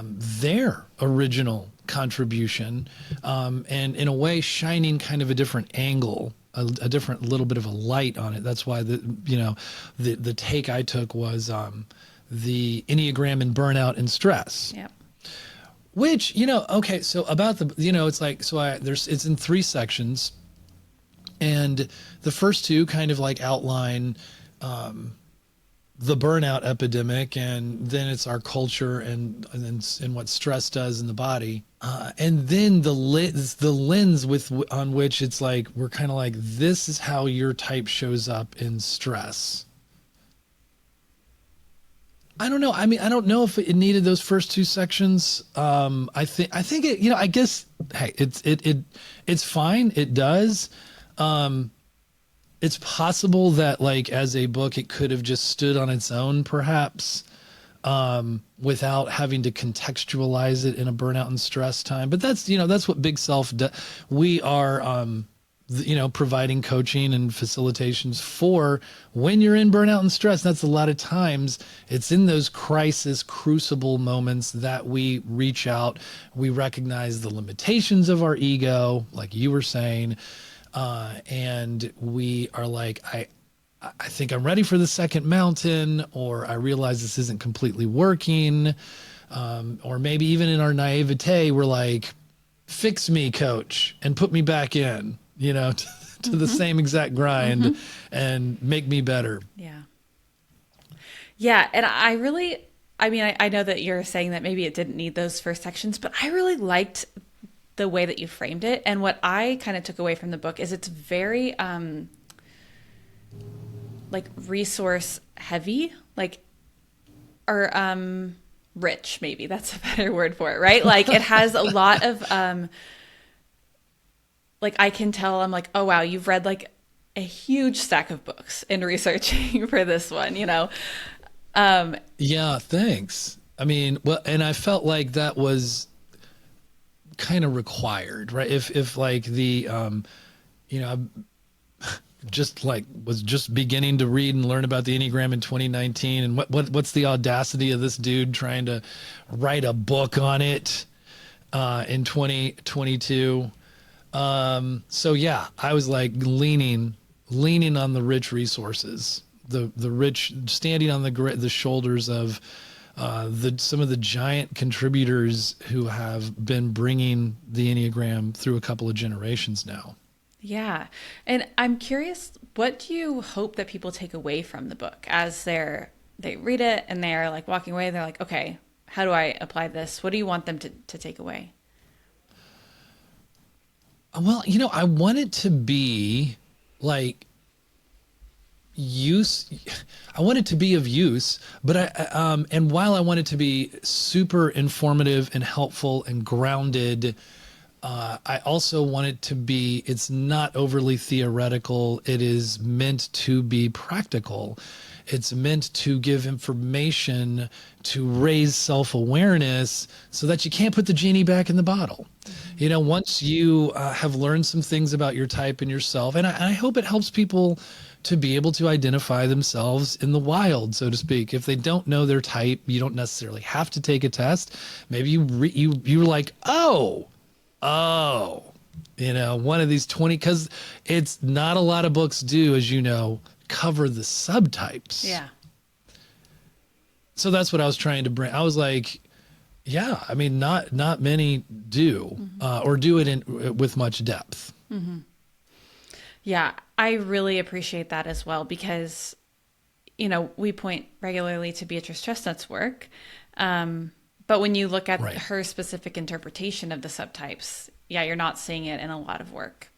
their original contribution, and in a way shining kind of a different angle, a different little bit of a light on it. That's why the take I took was the Enneagram and burnout and stress. Yeah. Which, okay, so about it's like, so it's in 3 sections, and the first 2 kind of like outline the burnout epidemic, and then it's our culture and what stress does in the body. And then the lens on which it's like, we're kind of like, this is how your type shows up in stress. I don't know. I mean, I don't know if it needed those first 2 sections. I think it, I guess, hey, it's fine. It does. It's possible that like as a book, it could have just stood on its own, perhaps, without having to contextualize it in a burnout and stress time. But that's what Big Self does. We are, providing coaching and facilitations for when you're in burnout and stress. That's a lot of times it's in those crisis crucible moments that we reach out, we recognize the limitations of our ego, like you were saying, and we are like, I think I'm ready for the second mountain, or I realize this isn't completely working, or maybe even in our naivete, we're like, fix me, coach, and put me back in, to the same exact grind and make me better. Yeah. Yeah. And I know that you're saying that maybe it didn't need those first sections, but I really liked the way that you framed it. And what I kind of took away from the book is it's very, like resource heavy, or rich, maybe that's a better word for it, right? Like it has a lot of, like I can tell, I'm like, oh wow, you've read like a huge stack of books in researching for this one, you know? Yeah, thanks. I mean, well, and I felt like that was kind of required, right? If like the, you know, just like was just beginning to read and learn about the Enneagram in 2019, and what's the audacity of this dude trying to write a book on it in 2022. So yeah, I was like leaning on the rich resources, the rich, standing on the shoulders of some of the giant contributors who have been bringing the Enneagram through a couple of generations now. Yeah. And I'm curious, what do you hope that people take away from the book as they read it and they're like walking away, they're like, okay, how do I apply this? What do you want them to take away? Well, you know, I want it to be like I want it to be of use, but and while I want it to be super informative and helpful and grounded, I also want it to be, it's not overly theoretical. It is meant to be practical. It's meant to give information to raise self-awareness so that you can't put the genie back in the bottle. You know, once you have learned some things about your type and yourself, and I hope it helps people to be able to identify themselves in the wild, so to speak. If they don't know their type, you don't necessarily have to take a test. Maybe you're like, oh, you know, one of these 20, because it's not a lot of books do, as you know, cover the subtypes. Yeah. So that's what I was trying to bring. I was like, yeah, I mean, not many do, or do it with much depth. Mm-hmm. Yeah, I really appreciate that as well because, you know, we point regularly to Beatrice Chestnuts' work. But when you look at her specific interpretation of the subtypes, yeah, you're not seeing it in a lot of work.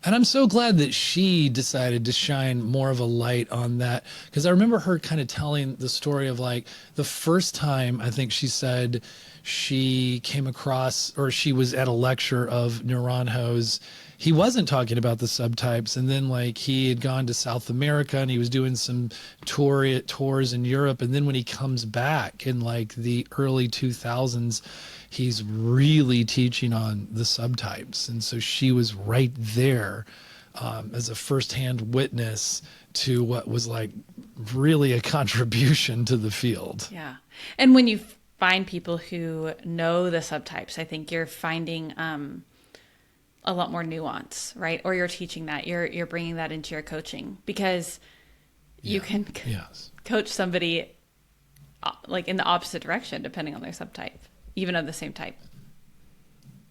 And I'm so glad that she decided to shine more of a light on that, because I remember her kind of telling the story of like the first time, I think she said she came across, or she was at a lecture of Naranjo's. He wasn't talking about the subtypes, and then like he had gone to South America and he was doing some tours in Europe, and then when he comes back in like the early 2000s, he's really teaching on the subtypes. And so she was right there as a firsthand witness to what was like really a contribution to the field. Yeah. And when you find people who know the subtypes, I think you're finding a lot more nuance, right? Or you're teaching that, you're bringing that into your coaching, because you can coach somebody like in the opposite direction, depending on their subtype, even of the same type.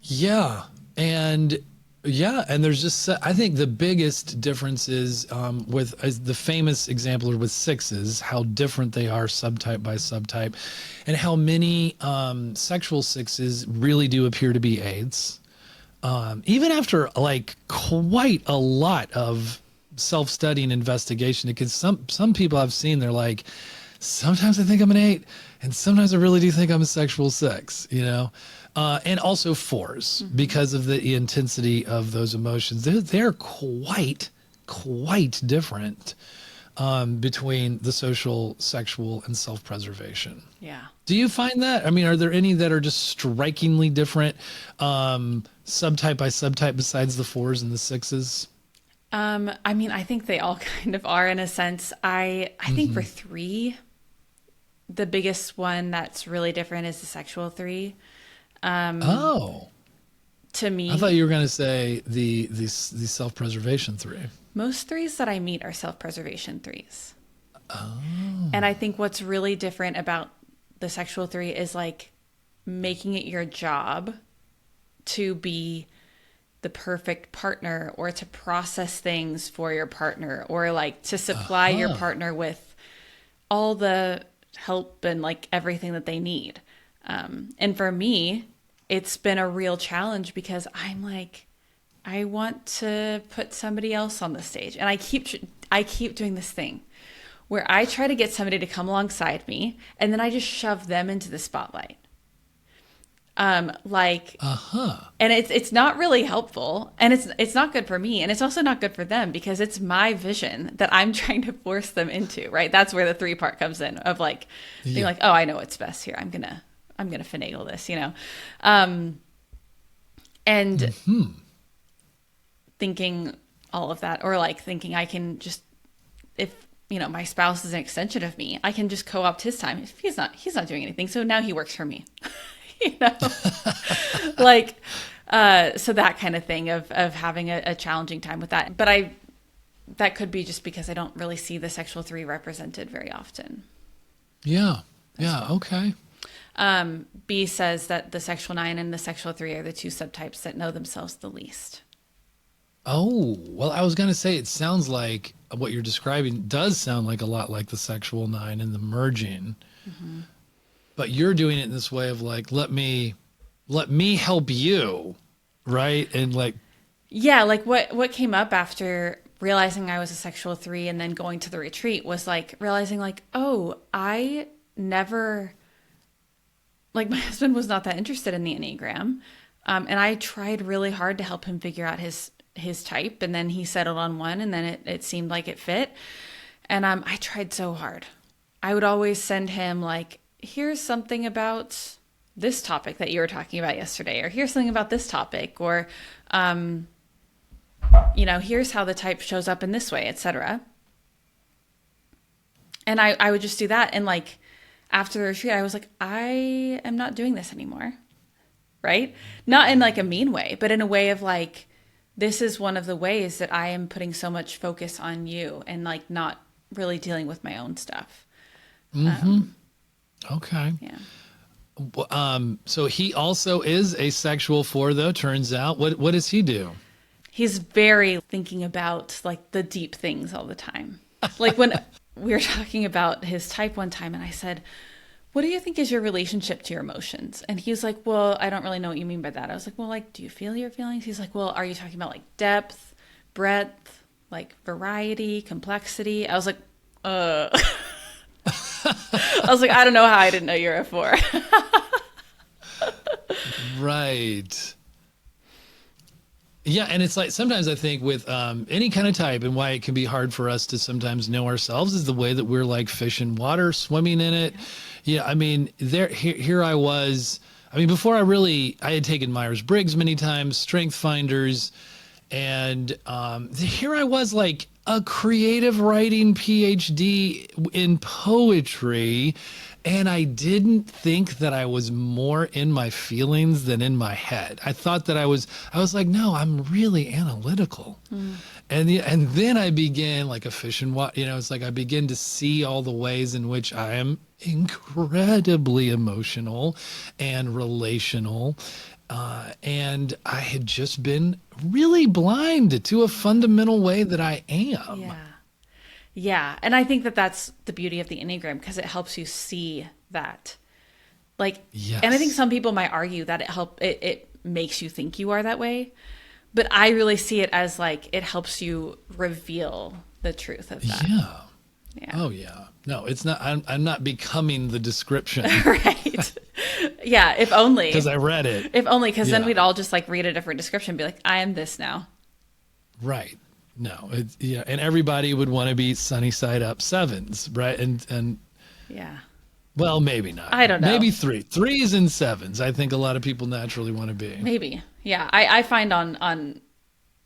Yeah. And there's just, I think the biggest difference is as the famous example with sixes, how different they are subtype by subtype, and how many sexual sixes really do appear to be eights. Even after like quite a lot of self-study and investigation, because some people I've seen, they're like, sometimes I think I'm an 8, and sometimes I really do think I'm a sexual 6, you know? And also 4s, because of the intensity of those emotions. They're quite different between the social, sexual, and self-preservation. Yeah. Do you find that? I mean, are there any that are just strikingly different subtype by subtype besides the 4s and the 6s? I mean, I think they all kind of are in a sense. I think for 3, the biggest one that's really different is the sexual 3. To me, I thought you were going to say the self-preservation 3. Most 3s that I meet are self-preservation 3s. Oh. And I think what's really different about the sexual 3 is like making it your job to be the perfect partner, or to process things for your partner, or like to supply your partner with all the help and like everything that they need. And for me, it's been a real challenge because I'm like, I want to put somebody else on the stage. And I keep doing this thing where I try to get somebody to come alongside me, and then I just shove them into the spotlight. Like, and it's not really helpful, and it's not good for me, and it's also not good for them because it's my vision that I'm trying to force them into, right? That's where the 3 part comes in of like being like, oh, I know what's best here. I'm gonna finagle this, and thinking all of that, or like thinking I can just, if my spouse is an extension of me, I can just co-opt his time. If he's not doing anything, so now he works for me. Like, so that kind of thing of having a challenging time with that. But that could be just because I don't really see the sexual 3 represented very often. Yeah. Okay. B says that the sexual 9 and the sexual 3 are the 2 subtypes that know themselves the least. Oh, well, I was going to say, it sounds like what you're describing does sound like a lot like the sexual 9 and the merging. Mm-hmm. But you're doing it in this way of like, let me help you, right? And like, yeah, like what came up after realizing I was a sexual 3 and then going to the retreat was like realizing like, oh, I never, like my husband was not that interested in the Enneagram, and I tried really hard to help him figure out his type, and then he settled on 1, and then it seemed like it fit, and I tried so hard. I would always send him like, here's something about this topic that you were talking about yesterday, or here's something about this topic, or, here's how the type shows up in this way, etc. And I would just do that. And like, after the retreat, I was like, I am not doing this anymore. Right? Not in like a mean way, but in a way of like, this is one of the ways that I am putting so much focus on you and like not really dealing with my own stuff. Okay. Yeah. So he also is a sexual 4, though, turns out. What does he do? He's very thinking about like the deep things all the time. Like when we were talking about his type one time, and I said, what do you think is your relationship to your emotions? And he was like, well, I don't really know what you mean by that. I was like, well, like, do you feel your feelings? He's like, well, are you talking about like depth, breadth, like variety, complexity? I was like, I was like, I don't know how I didn't know you're a 4. Right. Yeah, and it's like sometimes I think with any kind of type, and why it can be hard for us to sometimes know ourselves is the way that we're like fish in water, swimming in it. Yeah, I mean, here I was. I mean, before I had taken Myers-Briggs many times, Strength Finders, and here I was like a creative writing PhD in poetry, and I didn't think that I was more in my feelings than in my head. I thought that I was like, no, I'm really analytical. And then I began like a fish in water, it's like I begin to see all the ways in which I am incredibly emotional and relational. And I had just been really blind to a fundamental way that I am. Yeah. Yeah. And I think that that's the beauty of the Enneagram, because it helps you see that. Like, yes. And I think some people might argue that it makes you think you are that way. But I really see it as like, it helps you reveal the truth of that. Yeah. Yeah. Oh yeah. No, it's not, I'm not becoming the description. Right. Yeah. If only. Because I read it. If only, because then we'd all just like read a different description and be like, I am this now. Right. No, and everybody would want to be sunny side up 7s, right? And yeah. Well, maybe not. I don't know. Maybe 3s and 7s. I think a lot of people naturally want to be. Maybe. Yeah. I find on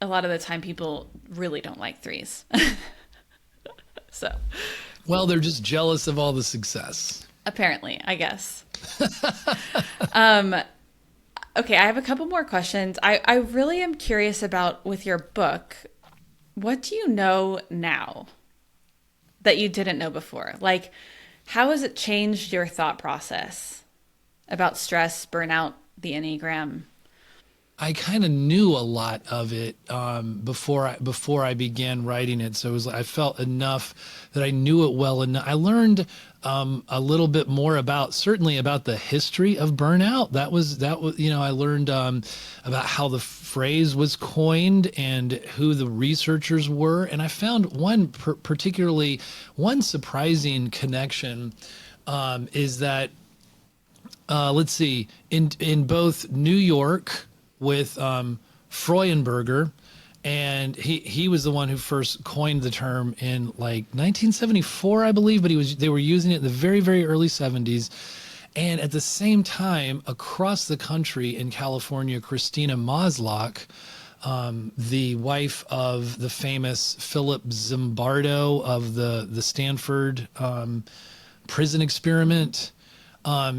a lot of the time people really don't like 3s. So. Well, they're just jealous of all the success. Apparently, I guess. Okay, I have a couple more questions. I really am curious about, with your book, what do you know now that you didn't know before? Like, how has it changed your thought process about stress, burnout, the Enneagram? I kind of knew a lot of it before I began writing it. So I felt enough that I knew it well enough. I learned a little bit more certainly about the history of burnout. That was I learned about how the phrase was coined and who the researchers were, and I found one surprising connection is that let's see, in both New York with Freudenberger, and he was the one who first coined the term in like 1974, I believe, but they were using it in the very, very early 70s. And at the same time, across the country in California, Christina Maslach, the wife of the famous Philip Zimbardo of the Stanford prison experiment,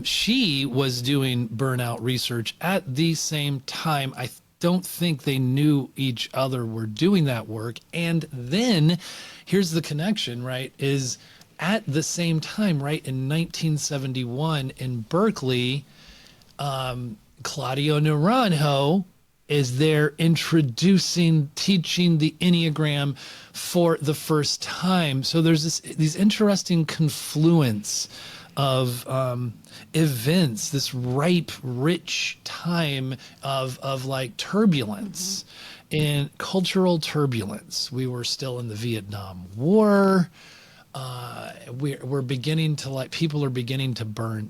she was doing burnout research at the same time. I don't think they knew each other were doing that work. And then here's the connection, right, is at the same time, right, in 1971 in Berkeley, Claudio Naranjo is there teaching the Enneagram for the first time. So there's these interesting confluence of events, this ripe, rich time of like turbulence and cultural turbulence. We were still in the Vietnam War. We're beginning to people are beginning to burn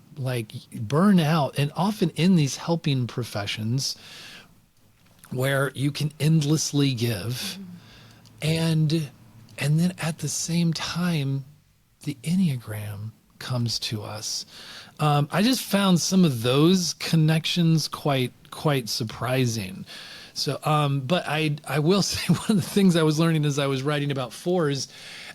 out, and often in these helping professions where you can endlessly give, and then at the same time, the Enneagram comes to us. I just found some of those connections quite surprising. So, but I will say one of the things I was learning as I was writing about fours,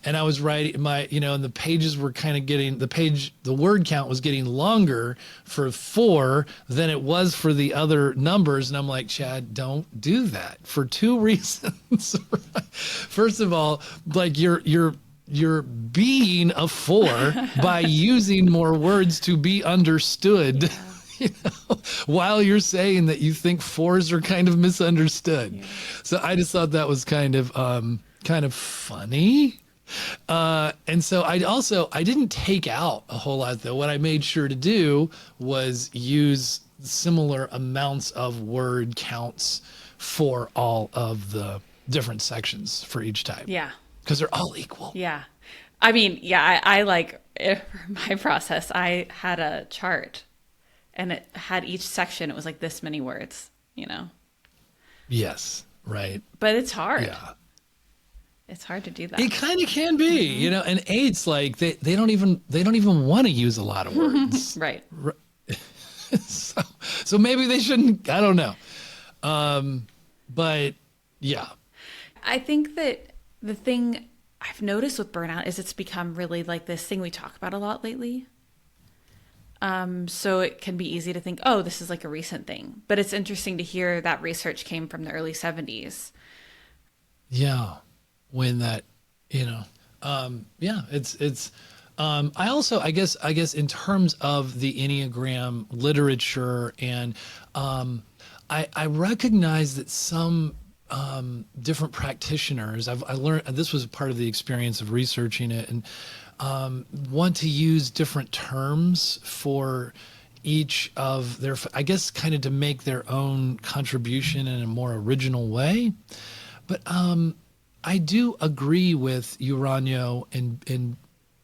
and I was writing and the pages were kind of the word count was getting longer for 4 than it was for the other numbers. And I'm like, Chad, don't do that for 2 reasons. First of all, like you're being a 4 by using more words to be understood. Yeah. While you're saying that you think 4s are kind of misunderstood. Yeah. So I just thought that was kind of funny. And so I didn't take out a whole lot though. What I made sure to do was use similar amounts of word counts for all of the different sections for each type. Yeah. Because they're all equal. Yeah. I mean, yeah, I like, for my process, I had a chart and it had each section, it was like this many words, Yes, right. But it's hard. Yeah. It's hard to do that. It kind of can be, and 8's like they don't even want to use a lot of words. Right. So maybe they shouldn't, I don't know. But yeah. I think that the thing I've noticed with burnout is it's become really like this thing we talk about a lot lately. So it can be easy to think, oh, this is like a recent thing. But it's interesting to hear that research came from the early 70s. Yeah. When that, it's I also, I guess in terms of the Enneagram literature, and I recognize that some different practitioners, I learned, this was part of the experience of researching it, and want to use different terms for each of their, I guess, kind of to make their own contribution in a more original way. But I do agree with Uranio and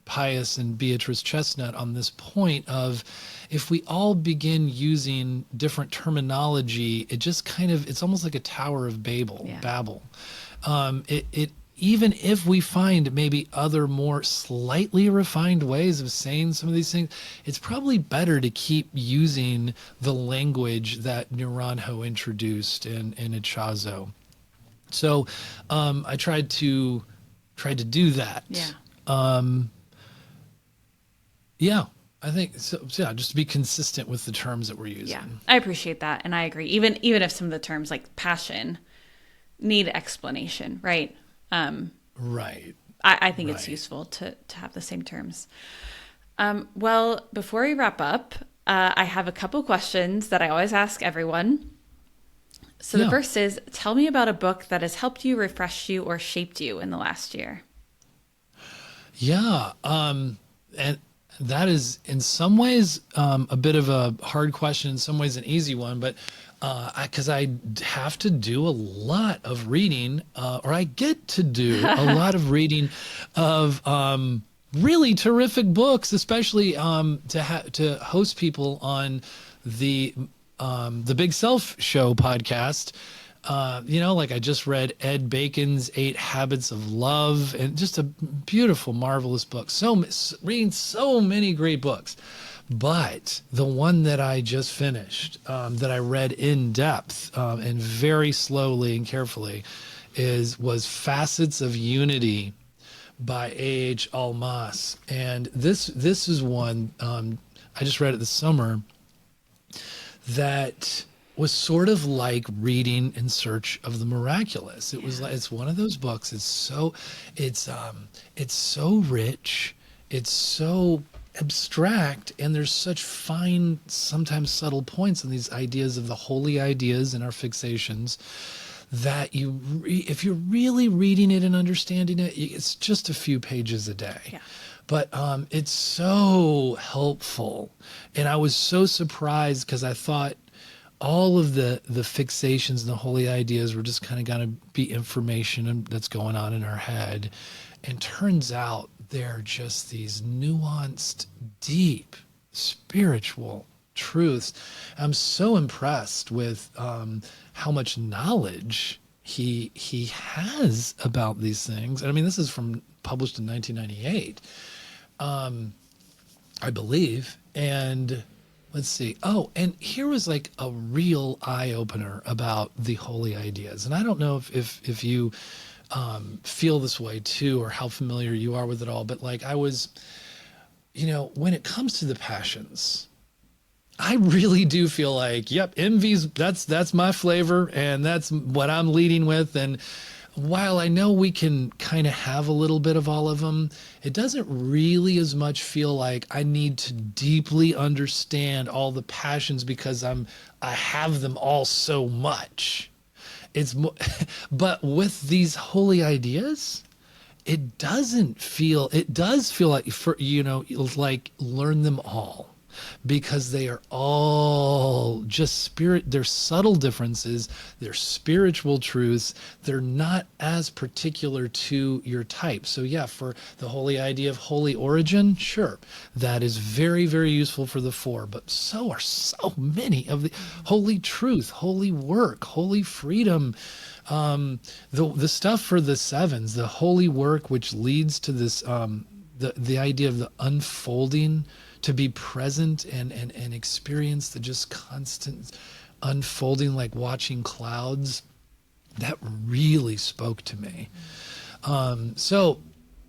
Pius and Beatrice Chestnut on this point of, if we all begin using different terminology, it just it's almost like a Tower of Babel. It even if we find maybe other more slightly refined ways of saying some of these things, it's probably better to keep using the language that Naranjo introduced in Echazo. So I tried to do that. Yeah. I think so. Yeah, just to be consistent with the terms that we're using. Yeah, I appreciate that, and I agree. Even if some of the terms like passion need explanation, right? Right. I think it's useful to have the same terms. Well, before we wrap up, I have a couple questions that I always ask everyone. So the first is, tell me about a book that has helped you, refreshed you, or shaped you in the last year. Yeah. And that is in some ways a bit of a hard question, in some ways an easy one, but because I have to do a lot of reading, or I get to do a lot of reading of really terrific books, especially to host people on the Big Self Show podcast. Like I just read Ed Bacon's 8 Habits of Love, and just a beautiful, marvelous book. Reading so many great books. But the one that I just finished, that I read in depth and very slowly and carefully, was Facets of Unity by A.H. Almas. And this is one, I just read it this summer, that was sort of like reading In Search of the Miraculous. It was like, it's one of those books. It's so rich. It's so abstract, and there's such fine, sometimes subtle points in these ideas of the holy ideas and our fixations that if you're really reading it and understanding it, it's just a few pages a day. Yeah. But it's so helpful. And I was so surprised because I thought all of the fixations and the holy ideas were just kind of going to be information that's going on in our head. And turns out they're just these nuanced, deep, spiritual truths. I'm so impressed with how much knowledge he has about these things. And I mean, this is published in 1998, I believe. And let's see. Oh, and here was like a real eye opener about the holy ideas. And I don't know if you feel this way too, or how familiar you are with it all, but like I was, when it comes to the passions, I really do feel like, yep, envy's, that's my flavor, and that's what I'm leading with. And while I know we can kind of have a little bit of all of them, it doesn't really as much feel like I need to deeply understand all the passions because I have them all so much. But with these holy ideas, it does feel like, like learn them all, because they are all just spirit. They're subtle differences. They're spiritual truths. They're not as particular to your type. So yeah, for the holy idea of holy origin, sure, that is very, very useful for the 4, but so are so many of the holy truth, holy work, holy freedom. The stuff for the 7s, the holy work, which leads to this, the idea of the unfolding, to be present and experience the just constant unfolding, like watching clouds, that really spoke to me. So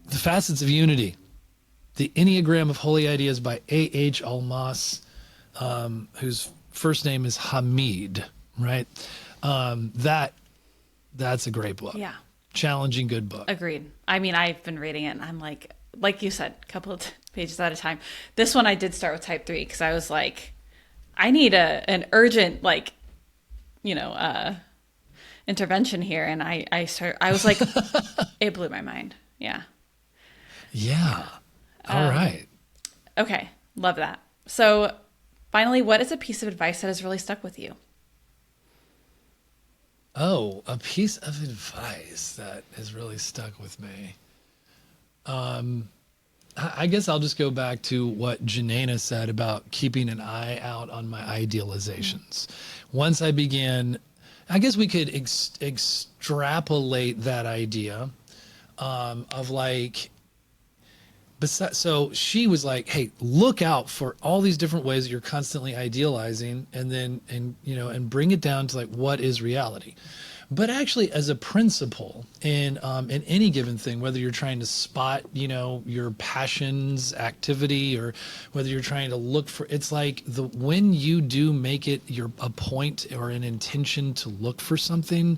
the Facets of Unity, the Enneagram of Holy Ideas by A.H. Almas, whose first name is Hamid, right? That's a great book. Yeah. Challenging, good book. Agreed. I mean, I've been reading it and I'm like you said, a couple of pages at a time. This one I did start with type 3 because I was like, I need an urgent, intervention here. And I was like, it blew my mind. Yeah. Yeah. All right. Okay. Love that. So finally, what is a piece of advice that has really stuck with you? Oh, a piece of advice that has really stuck with me. I guess I'll just go back to what Janana said about keeping an eye out on my idealizations. Once I began, I guess we could extrapolate that idea of like, so she was like, hey, look out for all these different ways that you're constantly idealizing, and bring it down to like, what is reality? But actually, as a principle in any given thing, whether you're trying to spot, your passions, activity, or whether you're trying to look for, it's like when you do make it a point or an intention to look for something,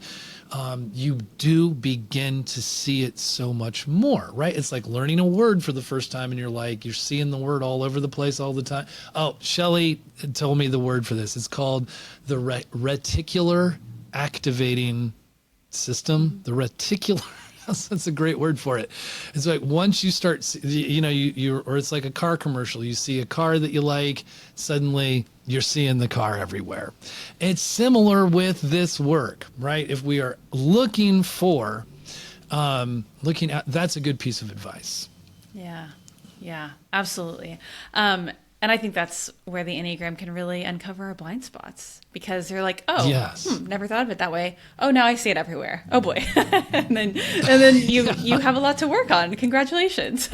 you do begin to see it so much more, right? It's like learning a word for the first time, and you're seeing the word all over the place all the time. Oh, Shelley told me the word for this. It's called the reticular activating system. The reticular, that's a great word for it. It's like once you start, or it's like a car commercial. You see a car that you like, suddenly you're seeing the car everywhere. It's similar with this work, right? If we are looking at, that's a good piece of advice. Yeah. Yeah, absolutely. And I think that's where the Enneagram can really uncover our blind spots, because you're like, oh, Yes. never thought of it that way. Oh, now I see it everywhere. Oh boy. and then you have a lot to work on. Congratulations.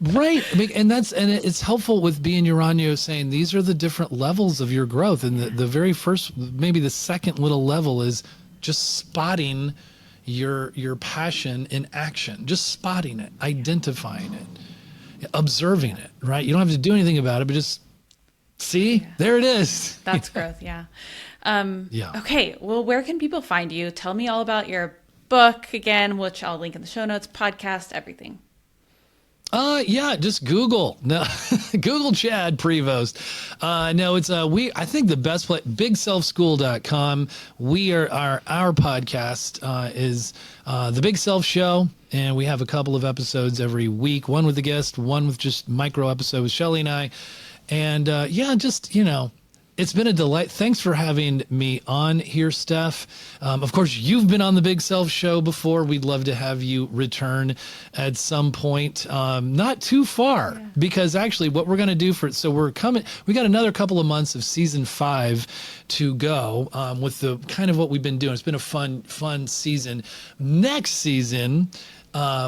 Right. I mean, and it's helpful with being Uranio saying these are the different levels of your growth. And the very first, maybe the second little level is just spotting your passion in action, just spotting it, identifying it, observing it, right? You don't have to do anything about it, but just see, there it is. That's growth. Yeah. Yeah. Okay. Well, where can people find you? Tell me all about your book again, which I'll link in the show notes, podcast, everything. Yeah, just Google. No, Google Chad Prevost. No, it's I think the best place, bigselfschool.com. We are our podcast is The Big Self Show, and we have a couple of episodes every week, one with a guest, one with just micro episode with Shelly and I. And yeah, just, it's been a delight. Thanks for having me on here, Steph. Of course, you've been on the Big Self Show before. We'd love to have you return at some point, not too far, because actually what we're going to do we got another couple of months of season 5 to go with the kind of what we've been doing. It's been a fun season. Next season,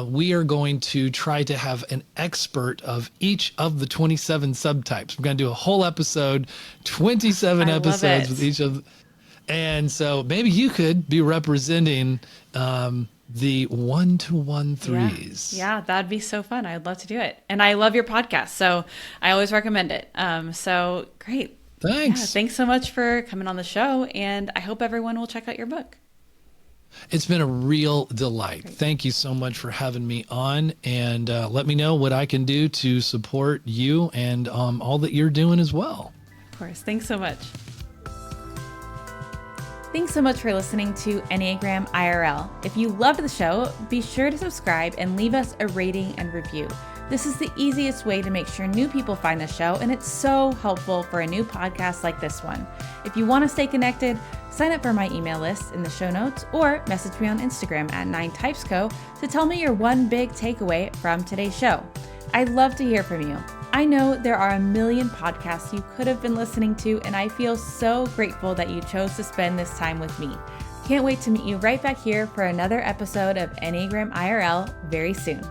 we are going to try to have an expert of each of the 27 subtypes. We're going to do a whole episode, 27 episodes with each of. And so maybe you could be representing the 1 to 1 threes. Yeah, that'd be so fun. I'd love to do it. And I love your podcast, so I always recommend it. So great. Thanks. Yeah, thanks so much for coming on the show. And I hope everyone will check out your book. It's been a real delight. Great. Thank you so much for having me on, and let me know what I can do to support you and all that you're doing as well. Of course. Thanks so much. Thanks so much for listening to Enneagram IRL. If you loved the show, be sure to subscribe and leave us a rating and review. This is the easiest way to make sure new people find the show, and it's so helpful for a new podcast like this one. If you want to stay connected, sign up for my email list in the show notes or message me on Instagram at 9typesco to tell me your one big takeaway from today's show. I'd love to hear from you. I know there are a million podcasts you could have been listening to, and I feel so grateful that you chose to spend this time with me. Can't wait to meet you right back here for another episode of Enneagram IRL very soon.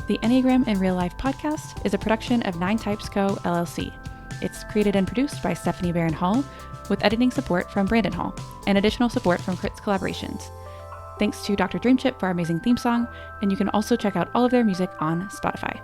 The Enneagram in Real Life podcast is a production of 9Types Co. LLC. It's created and produced by Stephanie Barron Hall, with editing support from Brandon Hall and additional support from Crit's Collaborations. Thanks to Dr. Dreamchip for our amazing theme song, and you can also check out all of their music on Spotify.